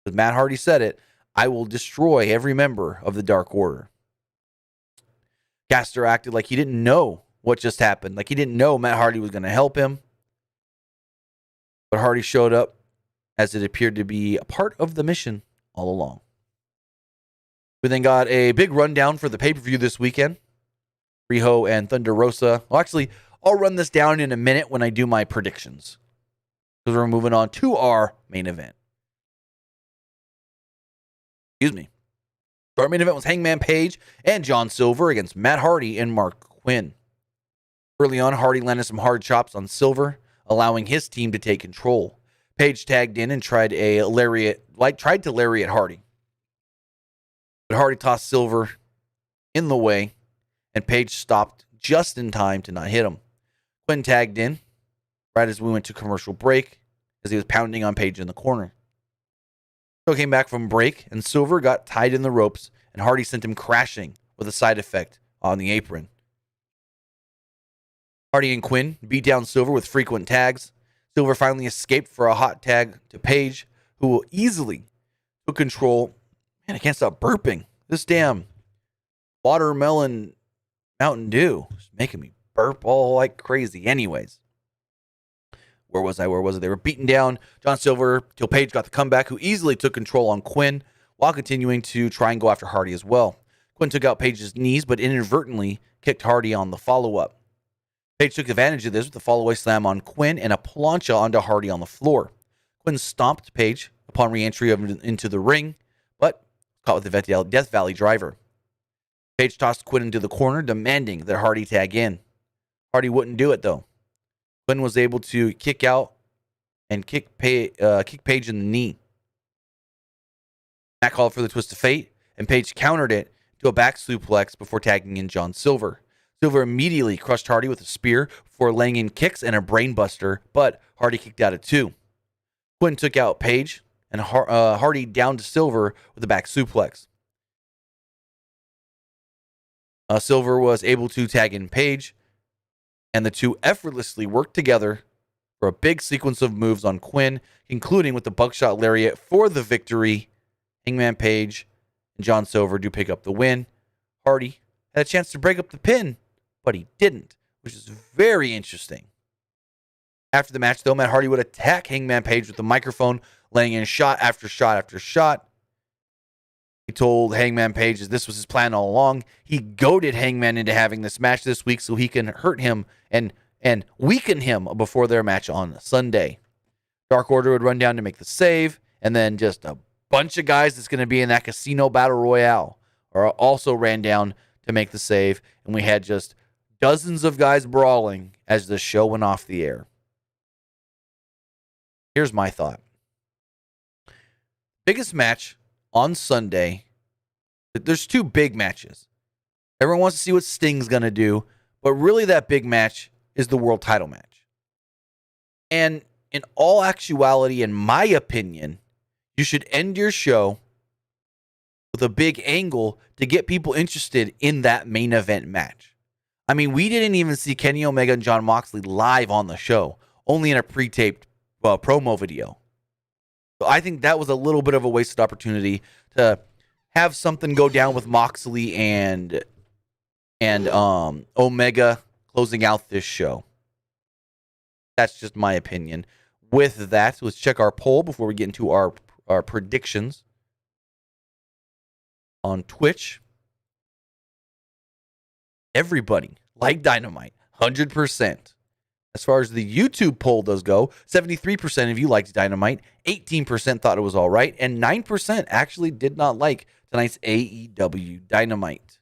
As Matt Hardy said it, "I will destroy every member of the Dark Order." Caster acted like he didn't know what just happened, like he didn't know Matt Hardy was going to help him. But Hardy showed up as it appeared to be a part of the mission all along. We then got a big rundown for the pay-per-view this weekend. Riho and Thunder Rosa. Well, actually, I'll run this down in a minute when I do my predictions, because we're moving on to our main event. Excuse me. Our main event was Hangman Page and John Silver against Matt Hardy and Mark Quinn. Early on, Hardy landed some hard chops on Silver, allowing his team to take control. Page tagged in and tried to lariat Hardy. But Hardy tossed Silver in the way, and Page stopped just in time to not hit him. Quinn tagged in, right as we went to commercial break, as he was pounding on Page in the corner. So came back from break, and Silver got tied in the ropes, and Hardy sent him crashing with a side effect on the apron. Hardy and Quinn beat down Silver with frequent tags. Silver finally escaped for a hot tag to Page, who easily took control. Man, I can't stop burping. This damn watermelon Mountain Dew is making me burp all like crazy. Anyways, where was I? They were beating down John Silver till Page got the comeback, who easily took control on Quinn while continuing to try and go after Hardy as well. Quinn took out Page's knees, but inadvertently kicked Hardy on the follow-up. Page took advantage of this with a fall-away slam on Quinn and a plancha onto Hardy on the floor. Quinn stomped Page upon re-entry into the ring, but caught with the Death Valley driver. Page tossed Quinn into the corner, demanding that Hardy tag in. Hardy wouldn't do it, though. Quinn was able to kick out and kick Page in the knee. Matt called for the twist of fate, and Page countered it to a back suplex before tagging in John Silver. Silver immediately crushed Hardy with a spear before laying in kicks and a brainbuster, but Hardy kicked out at 2. Quinn took out Page, and Hardy down to Silver with a back suplex. Silver was able to tag in Page, and the two effortlessly worked together for a big sequence of moves on Quinn, including with the buckshot lariat for the victory. Hangman Page and John Silver do pick up the win. Hardy had a chance to break up the pin, but he didn't, which is very interesting. After the match, though, Matt Hardy would attack Hangman Page with the microphone, laying in shot after shot after shot. He told Hangman Page that this was his plan all along. He goaded Hangman into having this match this week so he can hurt him and weaken him before their match on Sunday. Dark Order would run down to make the save, and then just a bunch of guys that's going to be in that Casino Battle Royale also ran down to make the save, and we had just dozens of guys brawling as the show went off the air. Here's my thought. Biggest match on Sunday. There's 2 big matches. Everyone wants to see what Sting's going to do, but really that big match is the world title match. And in all actuality, in my opinion, you should end your show with a big angle to get people interested in that main event match. I mean, we didn't even see Kenny Omega and Jon Moxley live on the show, only in a pre-taped promo video. So I think that was a little bit of a wasted opportunity to have something go down with Moxley and Omega closing out this show. That's just my opinion. With that, let's check our poll before we get into our predictions on Twitch. Everybody liked Dynamite, 100%. As far as the YouTube poll does go, 73% of you liked Dynamite, 18% thought it was all right, and 9% actually did not like tonight's AEW Dynamite.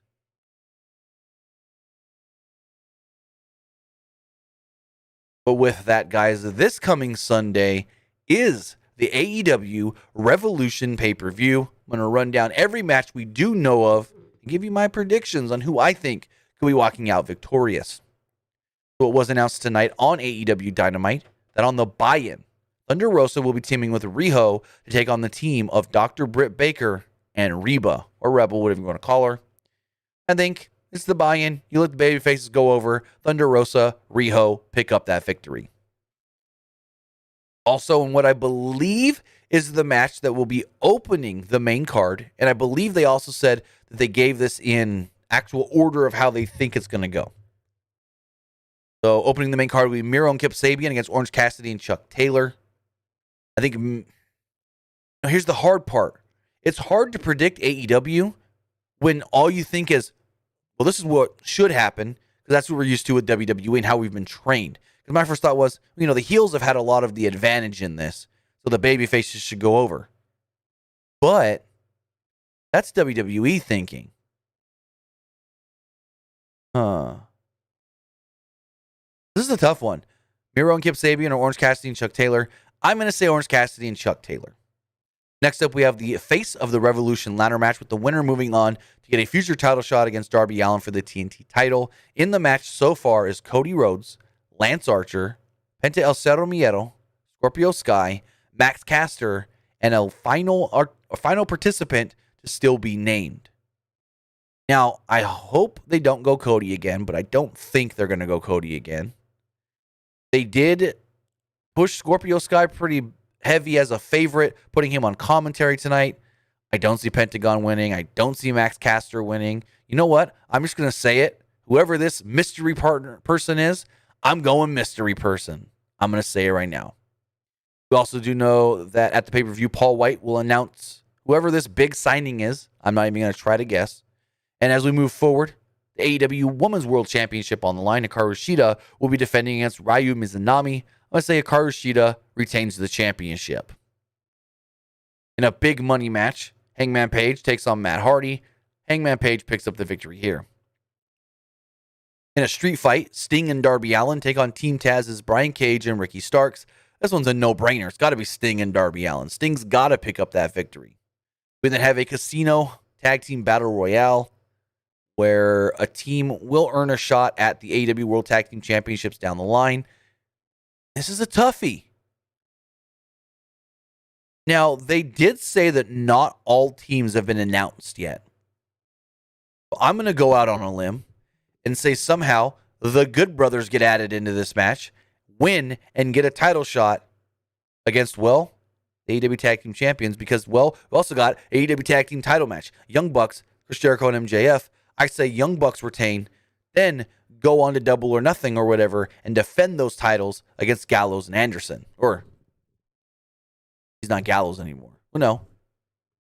But with that, guys, this coming Sunday is the AEW Revolution pay-per-view. I'm going to run down every match we do know of and give you my predictions on who I think could be walking out victorious. So it was announced tonight on AEW Dynamite that on the buy-in, Thunder Rosa will be teaming with Riho to take on the team of Dr. Britt Baker and Reba, or Rebel, whatever you want to call her. I think it's the buy-in. You let the baby faces go over. Thunder Rosa, Riho pick up that victory. Also, in what I believe is the match that will be opening the main card, and I believe they also said that they gave this in actual order of how they think it's going to go. So opening the main card will be Miro and Kip Sabian against Orange Cassidy and Chuck Taylor. I think here's the hard part. It's hard to predict AEW when all you think is, well, this is what should happen, because that's what we're used to with WWE and how we've been trained. Because my first thought was, the heels have had a lot of the advantage in this, so the baby faces should go over. But that's WWE thinking. This is a tough one. Miro and Kip Sabian or Orange Cassidy and Chuck Taylor. I'm going to say Orange Cassidy and Chuck Taylor. Next up, we have the face of the Revolution ladder match, with the winner moving on to get a future title shot against Darby Allin for the TNT title. In the match so far is Cody Rhodes, Lance Archer, Penta El Cerro Miedo, Scorpio Sky, Max Caster, and a final participant to still be named. Now, I hope they don't go Cody again, but I don't think they're going to go Cody again. They did push Scorpio Sky pretty heavy as a favorite, putting him on commentary tonight. I don't see Pentagon winning. I don't see Max Caster winning. You know what? I'm just going to say it. Whoever this mystery person is, I'm going mystery person. I'm going to say it right now. We also do know that at the pay-per-view, Paul White will announce whoever this big signing is. I'm not even going to try to guess. And as we move forward, the AEW Women's World Championship on the line. Hikaru Shida will be defending against Ryu Mizunami. I'm going to say Hikaru Shida retains the championship. In a big money match, Hangman Page takes on Matt Hardy. Hangman Page picks up the victory here. In a street fight, Sting and Darby Allin take on Team Taz's Brian Cage and Ricky Starks. This one's a no-brainer. It's got to be Sting and Darby Allin. Sting's got to pick up that victory. We then have a casino tag team battle royale where a team will earn a shot at the AEW World Tag Team Championships down the line. This is a toughie. Now, they did say that not all teams have been announced yet. I'm going to go out on a limb and say somehow the Good Brothers get added into this match, win, and get a title shot against, well, the AEW Tag Team Champions because, well, we also got AEW Tag Team title match. Young Bucks, Chris Jericho and MJF. I say Young Bucks retain, then go on to Double or Nothing or whatever and defend those titles against Gallows and Anderson. Or, he's not Gallows anymore. Well, no.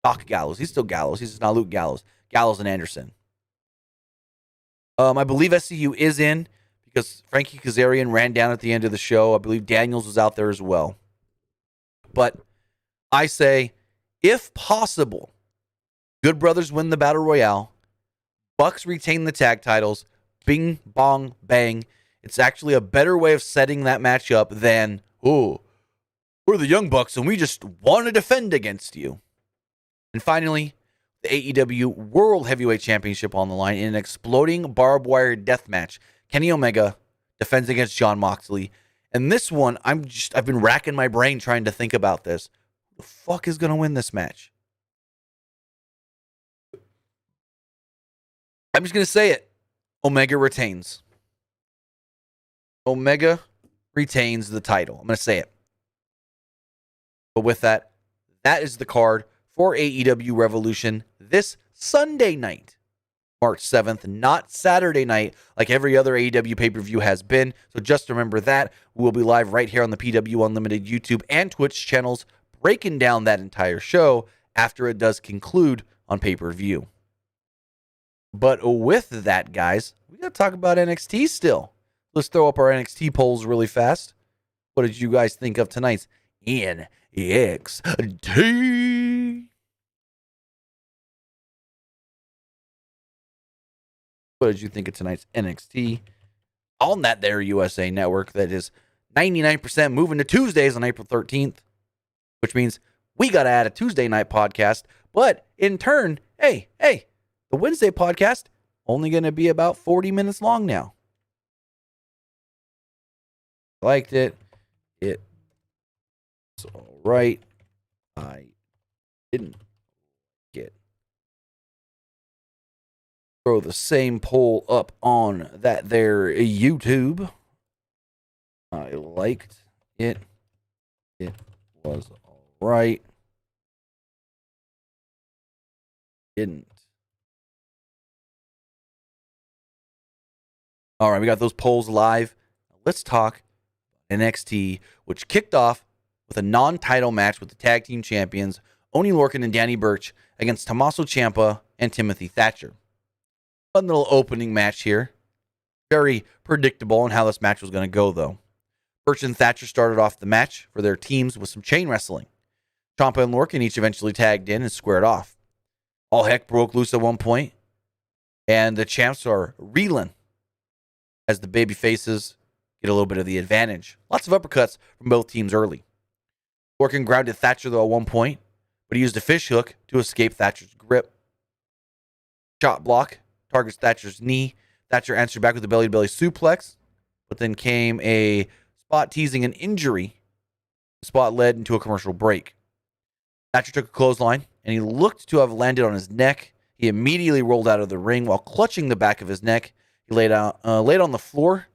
Doc Gallows. He's still Gallows. He's just not Luke Gallows. Gallows and Anderson. I believe SCU is in because Frankie Kazarian ran down at the end of the show. I believe Daniels was out there as well. But I say, if possible, Good Brothers win the Battle Royale. Bucks retain the tag titles. Bing, bong, bang. It's actually a better way of setting that match up than, oh, we're the Young Bucks and we just want to defend against you. And finally, the AEW World Heavyweight Championship on the line in an exploding barbed wire death match. Kenny Omega defends against Jon Moxley. And this one, I've been racking my brain trying to think about this. Who the fuck is going to win this match? I'm just going to say it. Omega retains. Omega retains the title. I'm going to say it. But with that, that is the card for AEW Revolution this Sunday night, March 7th, not Saturday night like every other AEW pay-per-view has been. So just remember that. We will be live right here on the PW Unlimited YouTube and Twitch channels breaking down that entire show after it does conclude on pay-per-view. But with that, guys, we got to talk about NXT still. Let's throw up our NXT polls really fast. What did you guys think of tonight's NXT? What did you think of tonight's NXT? On that there USA Network that is 99% moving to Tuesdays on April 13th, which means we got to add a Tuesday night podcast. But in turn, hey, the Wednesday podcast only going to be about 40 minutes long now. Liked it. It's all right. I didn't get. Throw the same poll up on that there YouTube. I liked it. It was all right. Didn't. All right, we got those polls live. Let's talk NXT, which kicked off with a non-title match with the tag team champions, Oney Lorcan and Danny Burch, against Tommaso Ciampa and Timothy Thatcher. Fun little opening match here. Very predictable on how this match was going to go, though. Burch and Thatcher started off the match for their teams with some chain wrestling. Ciampa and Lorcan each eventually tagged in and squared off. All heck broke loose at one point, and the champs are reeling as the baby faces get a little bit of the advantage. Lots of uppercuts from both teams early. Lorcan grounded Thatcher, though, at one point, but he used a fish hook to escape Thatcher's grip. Shot block targets Thatcher's knee. Thatcher answered back with a belly-to-belly suplex, but then came a spot teasing an injury. The spot led into a commercial break. Thatcher took a clothesline, and he looked to have landed on his neck. He immediately rolled out of the ring while clutching the back of his neck. He laid on the floor,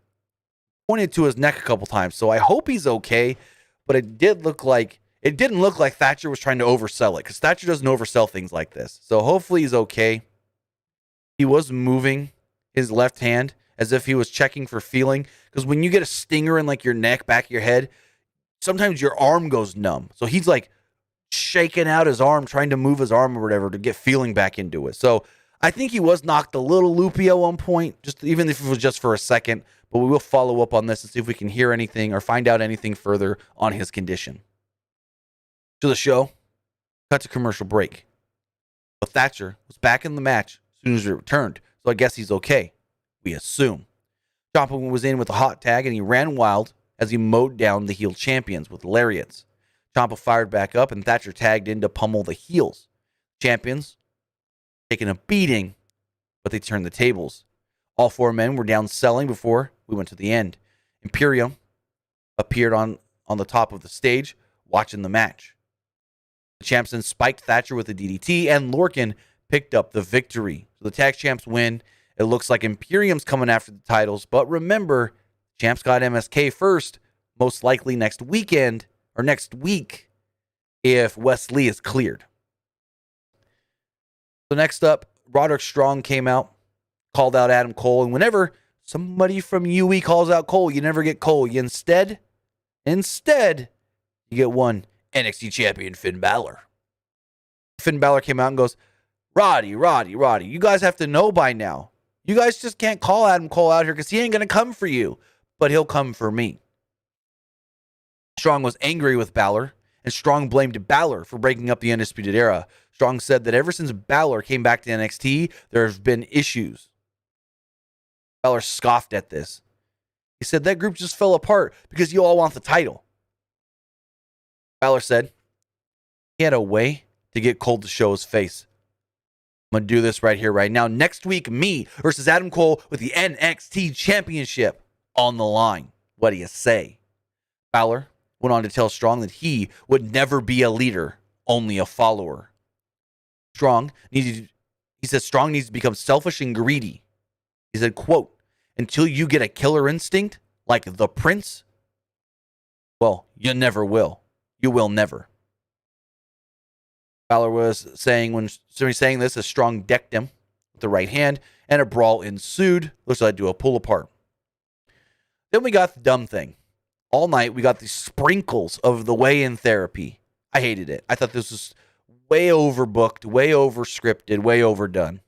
pointed to his neck a couple times. So I hope he's okay, but it didn't look like Thatcher was trying to oversell it, because Thatcher doesn't oversell things like this. So hopefully he's okay. He was moving his left hand as if he was checking for feeling, because when you get a stinger in like your neck, back of your head, sometimes your arm goes numb. So he's like shaking out his arm, trying to move his arm or whatever to get feeling back into it. So I think he was knocked a little loopy at one point, just even if it was just for a second. But we will follow up on this and see if we can hear anything or find out anything further on his condition. To the show, cut to commercial break. But Thatcher was back in the match as soon as it returned, so I guess he's okay. We assume. Ciampa was in with a hot tag, and he ran wild as he mowed down the heel champions with lariats. Ciampa fired back up, and Thatcher tagged in to pummel the heels. Champions taking a beating, but they turned the tables. All four men were down selling before we went to the end. Imperium appeared on the top of the stage, watching the match. The champs then spiked Thatcher with a DDT, and Lorcan picked up the victory. So the tag champs win. It looks like Imperium's coming after the titles, but remember, champs got MSK first, most likely next week if Wesley is cleared. So next up, Roderick Strong came out, called out Adam Cole, and whenever somebody from UE calls out Cole, you never get Cole. You instead, you get one NXT champion, Finn Balor. Finn Balor came out and goes, Roddy, you guys have to know by now. You guys just can't call Adam Cole out here because he ain't going to come for you, but he'll come for me. Strong was angry with Balor, and Strong blamed Balor for breaking up the Undisputed Era. Strong said that ever since Balor came back to NXT, there have been issues. Balor scoffed at this. He said that group just fell apart because you all want the title. Balor said he had a way to get Cole to show his face. I'm going to do this right here, right now. Next week, me versus Adam Cole with the NXT Championship on the line. What do you say? Balor went on to tell Strong that he would never be a leader, only a follower. He said Strong needs to become selfish and greedy. He said, quote, until you get a killer instinct like the Prince, well, you never will. You will never. Balor was saying this as Strong decked him with the right hand, and a brawl ensued, which led to a pull apart. Then we got the dumb thing. All night we got these sprinkles of the weigh-in therapy. I hated it. I thought this was way overbooked, way over scripted, way overdone.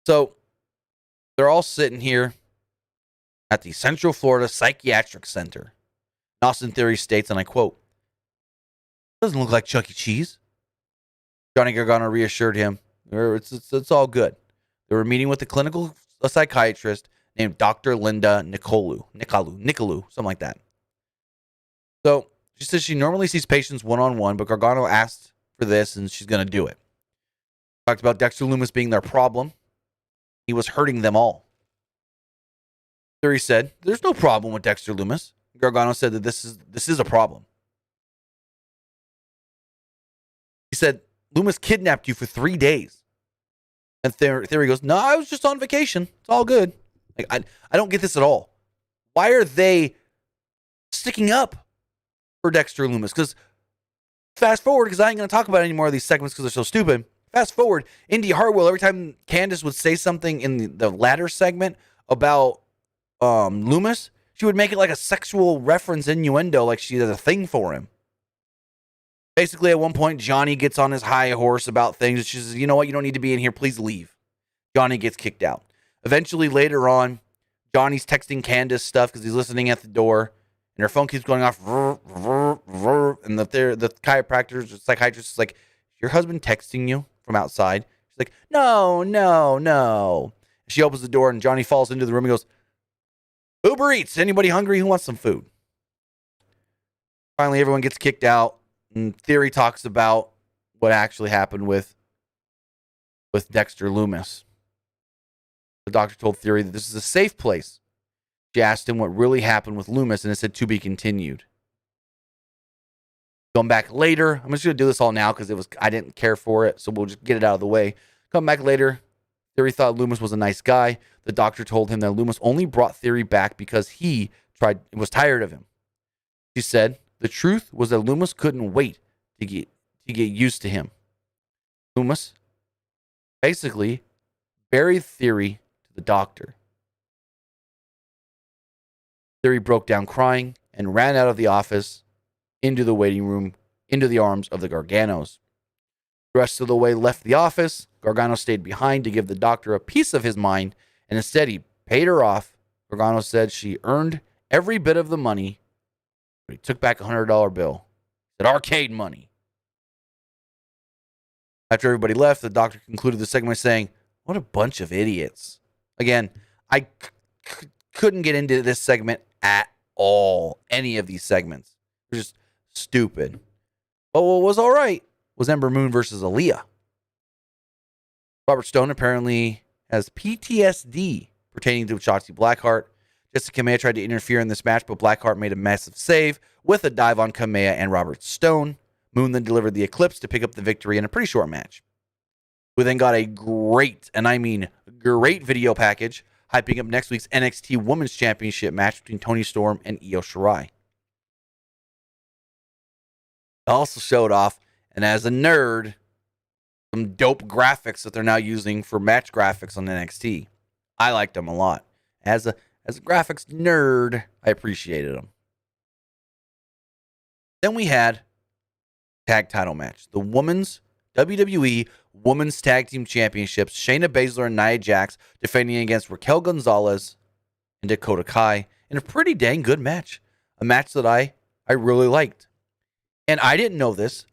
So they're all sitting here at the Central Florida Psychiatric Center. Austin Theory states, and I quote, doesn't look like Chuck E. Cheese. Johnny Gargano reassured him, it's all good. They were meeting with a psychiatrist named Dr. Linda Nicolou, something like that. So she says she normally sees patients one-on-one, but Gargano asked for this, and she's going to do it. Talked about Dexter Lumis being their problem. He was hurting them all. Theory said, there's no problem with Dexter Lumis. Gargano said that this is a problem. He said, Lumis kidnapped you for 3 days. And Theory goes, no, I was just on vacation. It's all good. Like, I don't get this at all. Why are they sticking up for Dexter Lumis? Because fast forward, because I ain't going to talk about any more of these segments because they're so stupid. Fast forward, Indy Hartwell, every time Candace would say something in the latter segment about Lumis, she would make it like a sexual reference innuendo, like she has a thing for him. Basically, at one point, Johnny gets on his high horse about things. And she says, you know what? You don't need to be in here. Please leave. Johnny gets kicked out. Eventually, later on, Johnny's texting Candace stuff because he's listening at the door. And her phone keeps going off. And the psychiatrist is like, your husband texting you from outside? She's like, no. She opens the door and Johnny falls into the room and goes, Uber Eats. Anybody hungry? Who wants some food? Finally, everyone gets kicked out. And Theory talks about what actually happened with Dexter Lumis. The doctor told Theory that this is a safe place She asked him what really happened with Loomis, and it said to be continued. Going back later, I'm just going to do this all now because I didn't care for it, so we'll just get it out of the way. Come back later, Theory thought Loomis was a nice guy. The doctor told him that Loomis only brought Theory back because he was tired of him. She said the truth was that Loomis couldn't wait to get used to him. Loomis basically buried Theory to the doctor. Theory broke down crying and ran out of the office into the waiting room, into the arms of the Garganos. The rest of the way left the office. Gargano stayed behind to give the doctor a piece of his mind, and instead he paid her off. Gargano said she earned every bit of the money, but he took back a $100 bill. He said, arcade money. After everybody left, the doctor concluded the segment by saying, what a bunch of idiots. Again, I couldn't get into this segment at all. Any of these segments. They're just stupid. But what was all right was Ember Moon versus Aaliyah. Robert Stone apparently has PTSD pertaining to Shotzi Blackheart. Jessica Kamea tried to interfere in this match, but Blackheart made a massive save with a dive on Kamea and Robert Stone. Moon then delivered the Eclipse to pick up the victory in a pretty short match. We then got a great, and I mean great, video package hyping up next week's NXT Women's Championship match between Toni Storm and Io Shirai. It also showed off, and as a nerd, some dope graphics that they're now using for match graphics on NXT. I liked them a lot. As a graphics nerd, I appreciated them. Then we had tag title match. The women's WWE Women's Tag Team Championships. Shayna Baszler and Nia Jax defending against Raquel Gonzalez and Dakota Kai in a pretty dang good match. A match that I really liked. And I didn't know this,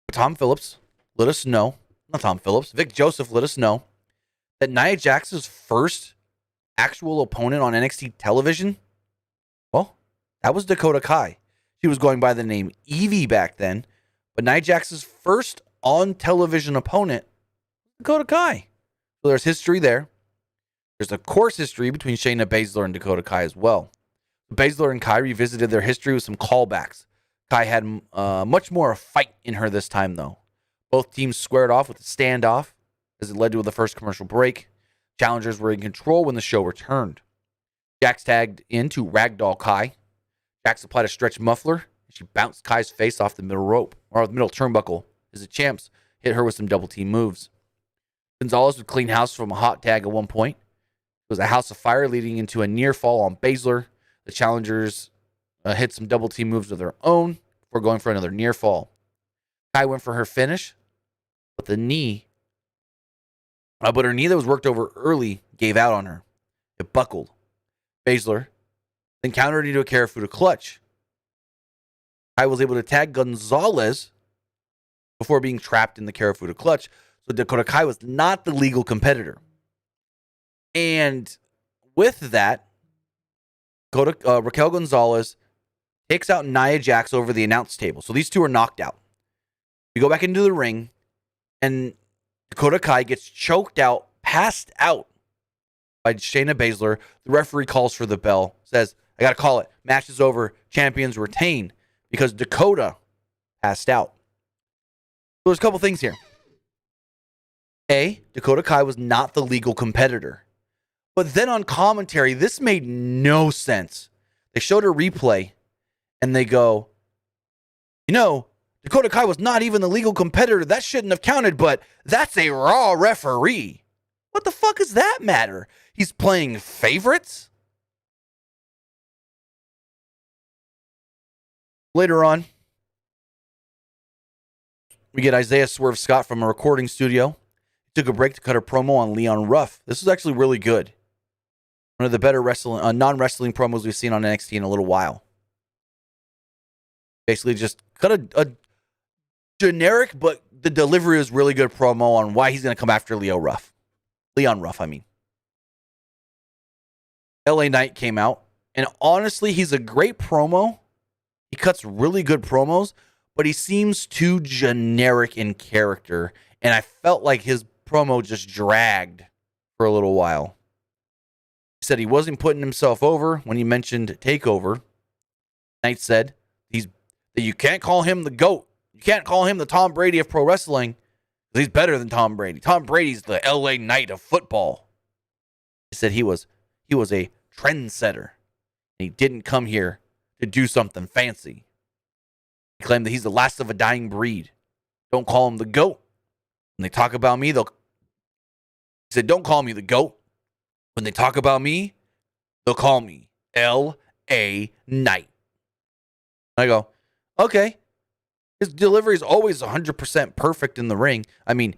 but Tom Phillips let us know, not Tom Phillips, Vic Joseph let us know that Nia Jax's first actual opponent on NXT television, well, that was Dakota Kai. She was going by the name Evie back then, but Nia Jax's first on-television opponent, Dakota Kai. So there's history there. There's a course history between Shayna Baszler and Dakota Kai as well. Baszler and Kai revisited their history with some callbacks. Kai had much more a fight in her this time, though. Both teams squared off with a standoff as it led to the first commercial break. Challengers were in control when the show returned. Jax tagged into Ragdoll Kai. Jax applied a stretch muffler. She bounced Kai's face off the middle rope, or the middle turnbuckle, as the champs hit her with some double team moves. Gonzalez would clean house from a hot tag at one point. It was a house of fire leading into a near fall on Baszler. The challengers hit some double team moves of their own before going for another near fall. Kai went for her finish, but her knee that was worked over early gave out on her. It buckled. Baszler then countered into a Karafuda clutch. Kai was able to tag Gonzalez before being trapped in the Karafuda clutch, so Dakota Kai was not the legal competitor. And with that, Raquel Gonzalez takes out Nia Jax over the announce table. So these two are knocked out. We go back into the ring, and Dakota Kai gets choked out, passed out by Shayna Baszler. The referee calls for the bell, says, I got to call it. Match is over. Champions retain because Dakota passed out. So there's a couple things here. A, Dakota Kai was not the legal competitor. But then on commentary, this made no sense. They showed a replay, and they go, Dakota Kai was not even the legal competitor. That shouldn't have counted, but that's a Raw referee. What the fuck does that matter? He's playing favorites? Later on, we get Isaiah Swerve Scott from a recording studio. He took a break to cut a promo on Leon Ruff. This is actually really good. One of the better non-wrestling promos we've seen on NXT in a little while. Basically just cut a generic, but the delivery is really good promo on why he's going to come after Leon Ruff. LA Knight came out, and honestly, he's a great promo. He cuts really good promos, but he seems too generic in character, and I felt like his promo just dragged for a little while. He said he wasn't putting himself over when he mentioned TakeOver. Knight said that you can't call him the GOAT. You can't call him the Tom Brady of pro wrestling because he's better than Tom Brady. Tom Brady's the LA Knight of football. He said he was a trendsetter. He didn't come here to do something fancy. He claimed that he's the last of a dying breed. Don't call him the GOAT. When they talk about me, he said, don't call me the GOAT. When they talk about me, they'll call me L.A. Knight. I go, okay. His delivery is always 100% perfect in the ring. I mean,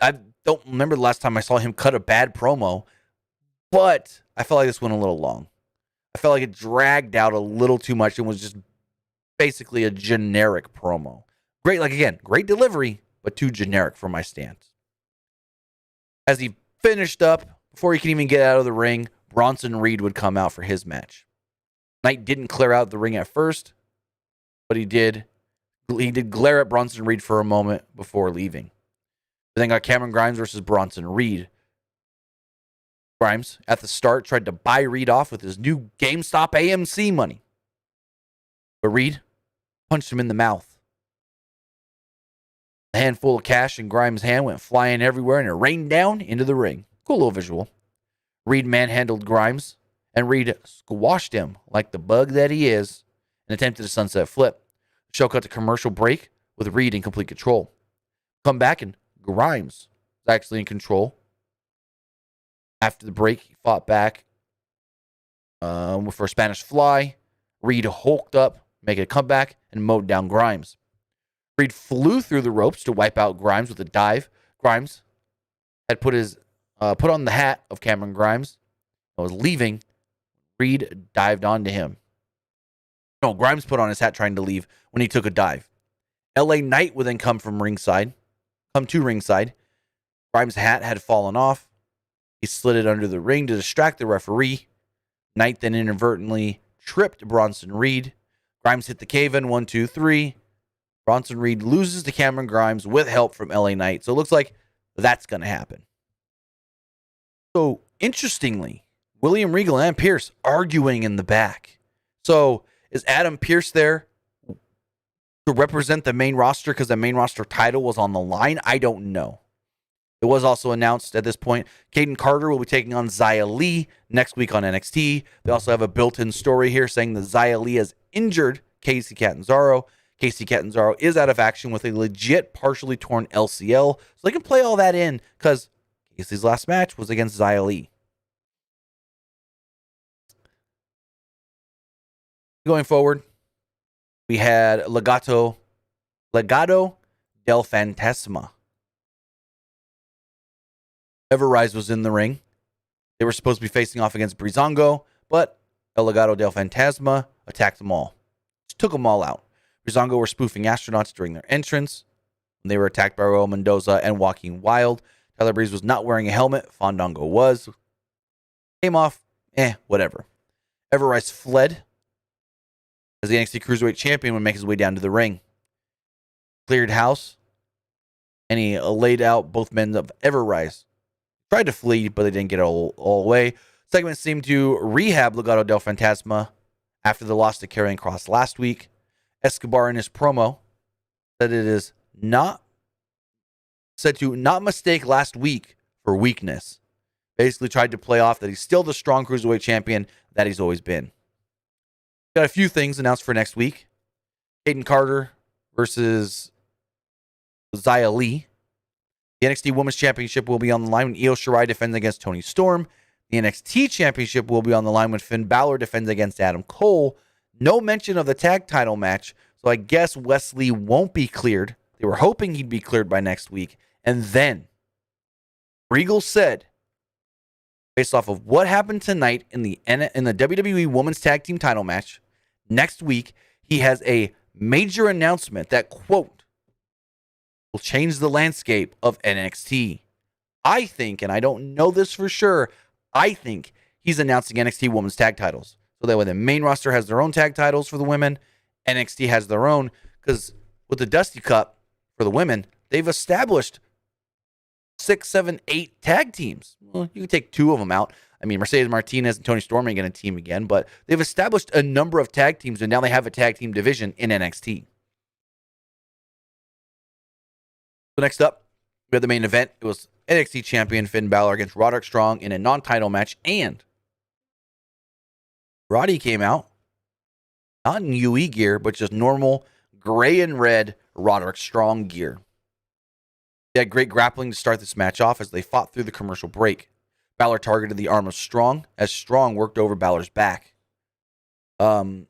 I don't remember the last time I saw him cut a bad promo, but I felt like this went a little long. I felt like it dragged out a little too much and was just basically a generic promo. Great delivery, but too generic for my stance. As he finished up, before he can even get out of the ring, Bronson Reed would come out for his match. Knight didn't clear out the ring at first, but he did glare at Bronson Reed for a moment before leaving. We then got Cameron Grimes versus Bronson Reed. Grimes, at the start, tried to buy Reed off with his new GameStop AMC money. But Reed punched him in the mouth. A handful of cash in Grimes' hand went flying everywhere and it rained down into the ring. Cool little visual. Reed manhandled Grimes, and Reed squashed him like the bug that he is and attempted a sunset flip. The show cut to commercial break with Reed in complete control. Come back and Grimes was actually in control. After the break, he fought back for a Spanish fly. Reed hulked up, making a comeback, and mowed down Grimes. Reed flew through the ropes to wipe out Grimes with a dive. Grimes had put on the hat of Cameron Grimes and was leaving. Reed dived onto him. No, Grimes put on his hat trying to leave when he took a dive. LA Knight would then come to ringside. Grimes' hat had fallen off. He slid it under the ring to distract the referee. Knight then inadvertently tripped Bronson Reed. Grimes hit the cave-in, 1, 2, 3. Bronson Reed loses to Cameron Grimes with help from LA Knight. So it looks like that's going to happen. So, interestingly, William Regal and Pierce arguing in the back. So, is Adam Pierce there to represent the main roster because the main roster title was on the line? I don't know. It was also announced at this point, Caden Carter will be taking on Xia Li next week on NXT. They also have a built-in story here saying that Xia Li has injured Casey Catanzaro. Casey Catanzaro is out of action with a legit partially torn LCL. So they can play all that in because Casey's last match was against Xia Li. Going forward, we had Legado del Fantasma. Everrise was in the ring. They were supposed to be facing off against Breezango, but El Legado del Fantasma attacked them all. Just took them all out. Breezango were spoofing astronauts during their entrance. They were attacked by Raul Mendoza and Joaquin Wild. Tyler Breeze was not wearing a helmet. Fandango was. Came off. Whatever. Everrise fled as the NXT Cruiserweight Champion would make his way down to the ring. Cleared house. And he laid out both men of Everrise. Tried to flee, but they didn't get it all away. Segment seemed to rehab Legado del Fantasma after the loss to Karrion Kross last week. Escobar in his promo said to not mistake last week for weakness. Basically tried to play off that he's still the strong Cruiserweight champion that he's always been. Got a few things announced for next week. Caden Carter versus Xia Li. The NXT Women's Championship will be on the line when Io Shirai defends against Toni Storm. The NXT Championship will be on the line when Finn Balor defends against Adam Cole. No mention of the tag title match, so I guess Wesley won't be cleared. They were hoping he'd be cleared by next week. And then Regal said, based off of what happened tonight in the WWE Women's Tag Team title match, next week he has a major announcement that, quote, will change the landscape of NXT. I think, and I don't know this for sure, I think he's announcing NXT Women's Tag titles. So that way the main roster has their own tag titles for the women, NXT has their own, because with the Dusty Cup for the women, they've established 6, 7, 8 tag teams. Well, you can take 2 of them out. I mean, Mercedes Martinez and Tony Storm ain't going to team again, but they've established a number of tag teams, and now they have a tag team division in NXT. So next up, we have the main event. It was NXT champion Finn Balor against Roderick Strong in a non-title match, and Roddy came out, not in UE gear, but just normal gray and red Roderick Strong gear. They had great grappling to start this match off as they fought through the commercial break. Balor targeted the arm of Strong as Strong worked over Balor's back. Strong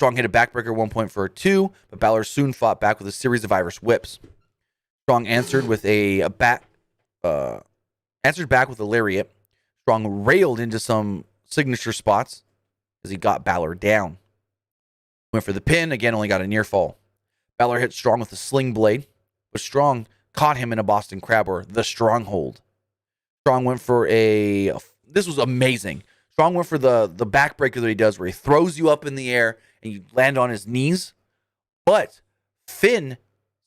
hit a backbreaker at one point for a 2, but Balor soon fought back with a series of Irish whips. Strong answered with answered back with a lariat. Strong railed into some signature spots as he got Balor down. Went for the pin, again only got a near fall. Balor hit Strong with a sling blade, but Strong caught him in a Boston Crab, or the Stronghold. Strong went for this was amazing. Strong went for the backbreaker that he does where he throws you up in the air and you land on his knees. But Finn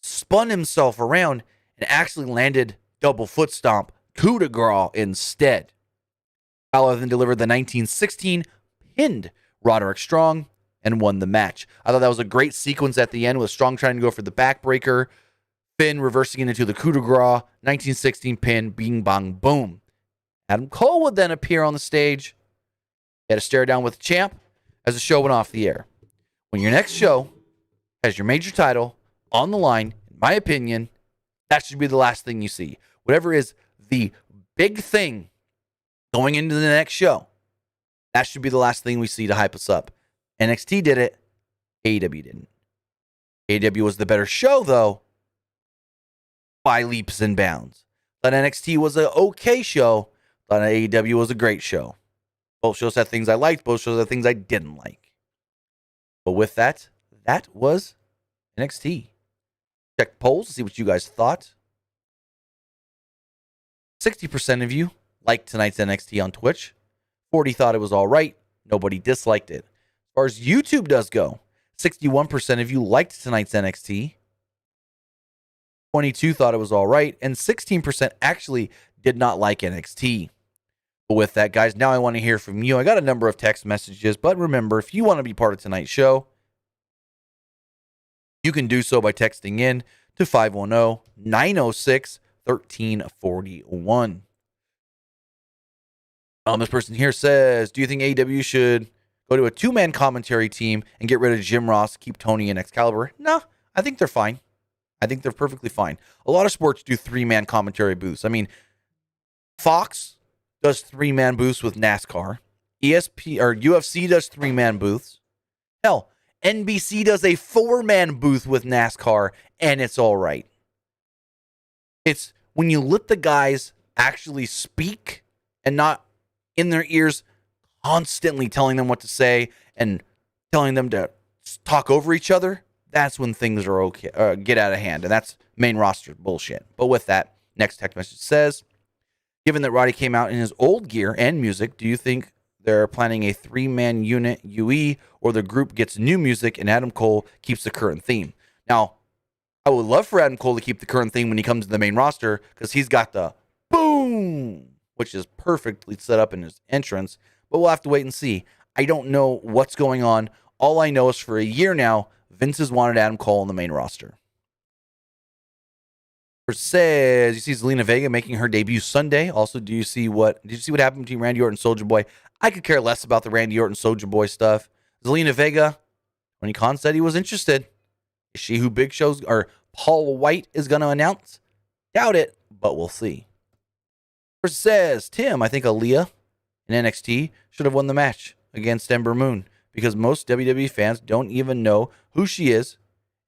spun himself around and actually landed double foot stomp coup de grace instead. Balor then delivered the 1916, pinned Roderick Strong, and won the match. I thought that was a great sequence at the end with Strong trying to go for the backbreaker, Finn reversing it into the coup de grace, 1916 pin, bing, bang, boom. Adam Cole would then appear on the stage. He had a stare down with the champ as the show went off the air. When your next show has your major title on the line, in my opinion, that should be the last thing you see. Whatever is the big thing going into the next show, that should be the last thing we see to hype us up. NXT did it. AEW didn't. AEW was the better show, though, by leaps and bounds. But NXT was an okay show. But AEW was a great show. Both shows had things I liked. Both shows had things I didn't like. But with that, that was NXT. Check polls to see what you guys thought. 60% of you liked tonight's NXT on Twitch. 40% thought it was all right. Nobody disliked it. As far as YouTube does go, 61% of you liked tonight's NXT. 22% thought it was all right. And 16% actually did not like NXT. But with that, guys, now I want to hear from you. I got a number of text messages, but remember, if you want to be part of tonight's show, you can do so by texting in to 510-906-1341. This person here says, do you think AEW should go to a two-man commentary team and get rid of Jim Ross, keep Tony and Excalibur? No, I think they're fine. I think they're perfectly fine. A lot of sports do three-man commentary booths. I mean, Fox does three-man booths with NASCAR. UFC does three-man booths. Hell, NBC does a four-man booth with NASCAR, and it's all right. It's when you let the guys actually speak and not in their ears constantly telling them what to say and telling them to talk over each other, that's when things are okay, get out of hand, and that's main roster bullshit. But with that, next text message says, given that Roddy came out in his old gear and music, do you think they're planning a three-man unit UE, or the group gets new music and Adam Cole keeps the current theme? Now, I would love for Adam Cole to keep the current theme when he comes to the main roster, because he's got the boom, which is perfectly set up in his entrance, but we'll have to wait and see. I don't know what's going on. All I know is for a year now, Vince has wanted Adam Cole on the main roster. Says, you see Zelina Vega making her debut Sunday. Also, did you see what happened between Randy Orton and Soulja Boy? I could care less about the Randy Orton Soulja Boy stuff. Zelina Vega, Tony Khan said he was interested. Is she who Big Show's or Paul White is going to announce? Doubt it, but we'll see. Says Tim, I think Aaliyah in NXT should have won the match against Ember Moon, because most WWE fans don't even know who she is,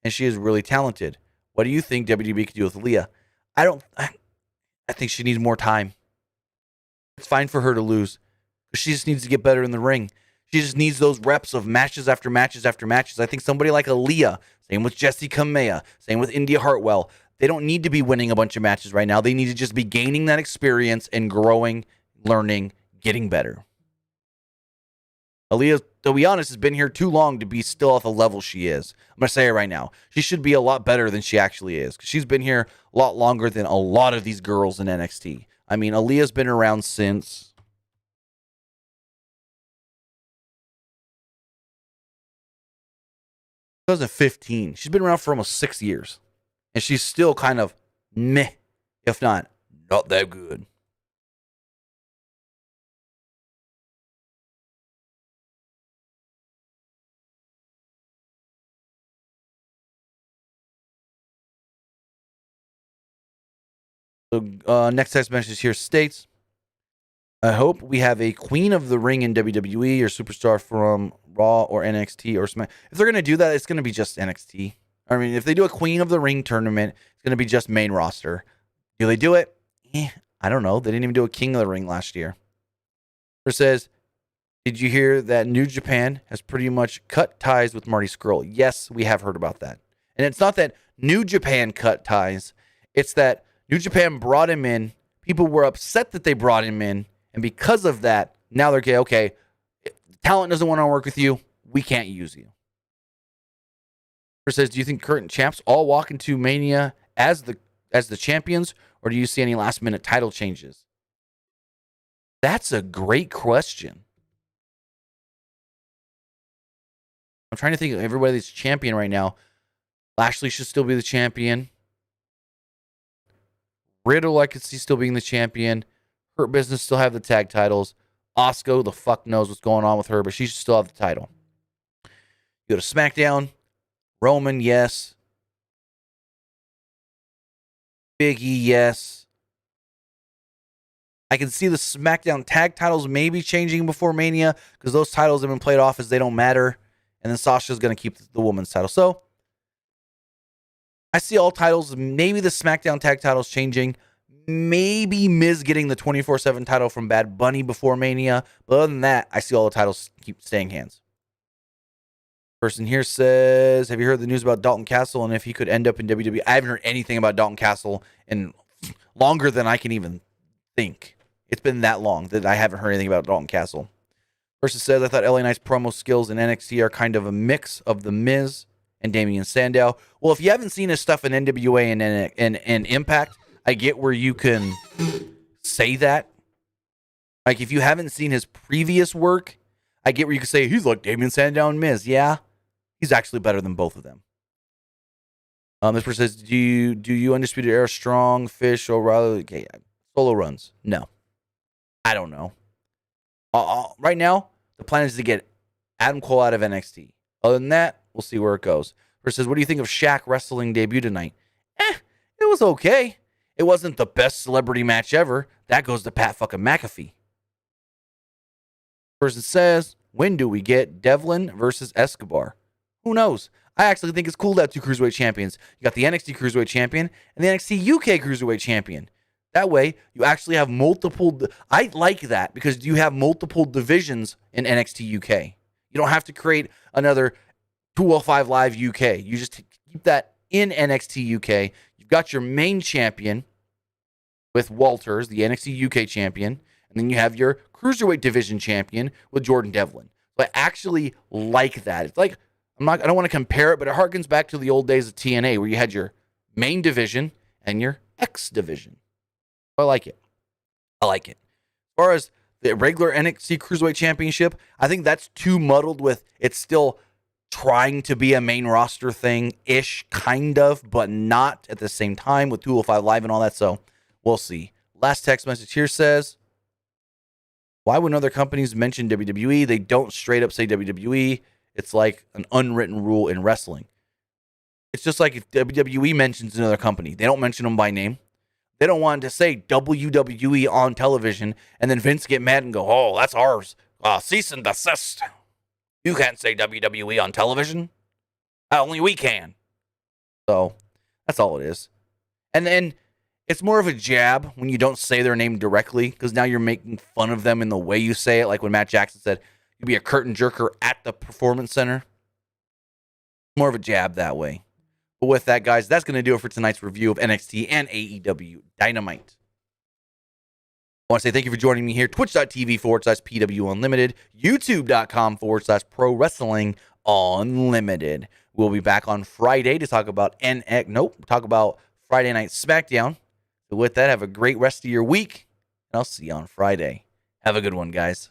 and she is really talented. What do you think WWE could do with Aaliyah? I think she needs more time. It's fine for her to lose. She just needs to get better in the ring. She just needs those reps of matches after matches after matches. I think somebody like Aaliyah, same with Jessie Kamea, same with India Hartwell, they don't need to be winning a bunch of matches right now. They need to just be gaining that experience and growing, learning, getting better. Aaliyah, to be honest, has been here too long to be still at the level she is. I'm going to say it right now. She should be a lot better than she actually is, because she's been here a lot longer than a lot of these girls in NXT. I mean, Aaliyah's been around since 2015. She's been around for almost 6 years. And she's still kind of meh, if not that good. So next text message here states, I hope we have a Queen of the Ring in WWE or superstar from Raw or NXT or Smack. If they're going to do that, it's going to be just NXT. I mean, if they do a Queen of the Ring tournament, it's going to be just main roster. Do they do it? I don't know. They didn't even do a King of the Ring last year. It says, did you hear that New Japan has pretty much cut ties with Marty Scurll? Yes, we have heard about that. And it's not that New Japan cut ties. It's that New Japan brought him in. People were upset that they brought him in. And because of that, now they're okay, talent doesn't want to work with you. We can't use you. It says, do you think current champs all walk into Mania as the champions, or do you see any last minute title changes? That's a great question. I'm trying to think of everybody that's champion right now. Lashley should still be the champion. Riddle, I could see still being the champion. Hurt Business still have the tag titles. Asuka, the fuck knows what's going on with her, but she should still have the title. You go to SmackDown. Roman, yes. Big E, yes. I can see the SmackDown tag titles maybe changing before Mania because those titles have been played off as they don't matter. And then Sasha's going to keep the women's title. So I see all titles, maybe the SmackDown tag titles changing. Maybe Miz getting the 24/7 title from Bad Bunny before Mania. But other than that, I see all the titles keep staying hands. Person here says, have you heard the news about Dalton Castle and if he could end up in WWE? I haven't heard anything about Dalton Castle in longer than I can even think. It's been that long that I haven't heard anything about Dalton Castle. Person says, I thought LA Knight's promo skills in NXT are kind of a mix of The Miz and Damian Sandow. Well, if you haven't seen his stuff in NWA and Impact, I get where you can say that. Like, if you haven't seen his previous work, I get where you can say, he's like Damian Sandow and Miz. Yeah, he's actually better than both of them. This person says, do you Undisputed Era strong, Fish, O'Reilly? Okay, solo runs? No. I don't know. Right now, the plan is to get Adam Cole out of NXT. Other than that, we'll see where it goes. Person says, what do you think of Shaq wrestling debut tonight? It was okay. It wasn't the best celebrity match ever. That goes to Pat fucking McAfee. Person says, when do we get Devlin versus Escobar? Who knows? I actually think it's cool to have two Cruiserweight champions. You got the NXT Cruiserweight champion and the NXT UK Cruiserweight champion. That way, you actually have multiple... I like that because you have multiple divisions in NXT UK. You don't have to create another 205 Live UK. You just keep that in NXT UK. You've got your main champion with Walters, the NXT UK champion, and then you have your Cruiserweight division champion with Jordan Devlin. So I actually like that. It's like, I don't want to compare it, but it harkens back to the old days of TNA where you had your main division and your X division. I like it. I like it. As far as the regular NXT Cruiserweight Championship, I think that's too muddled with it's still trying to be a main roster thing-ish, kind of, but not at the same time with 205 Live and all that, so we'll see. Last text message here says, why when other companies mention WWE, they don't straight up say WWE? It's like an unwritten rule in wrestling. It's just like if WWE mentions another company, they don't mention them by name. They don't want to say WWE on television, and then Vince get mad and go, oh, that's ours. Cease and desist. You can't say WWE on television. Only we can. So that's all it is. And then it's more of a jab when you don't say their name directly, because now you're making fun of them in the way you say it. Like when Matt Jackson said, you'd be a curtain jerker at the Performance Center. More of a jab that way. But with that, guys, that's going to do it for tonight's review of NXT and AEW Dynamite. I want to say thank you for joining me here. Twitch.tv/PW Unlimited. YouTube.com/Pro Wrestling Unlimited. We'll be back on Friday to talk about talk about Friday Night SmackDown. So with that, have a great rest of your week. And I'll see you on Friday. Have a good one, guys.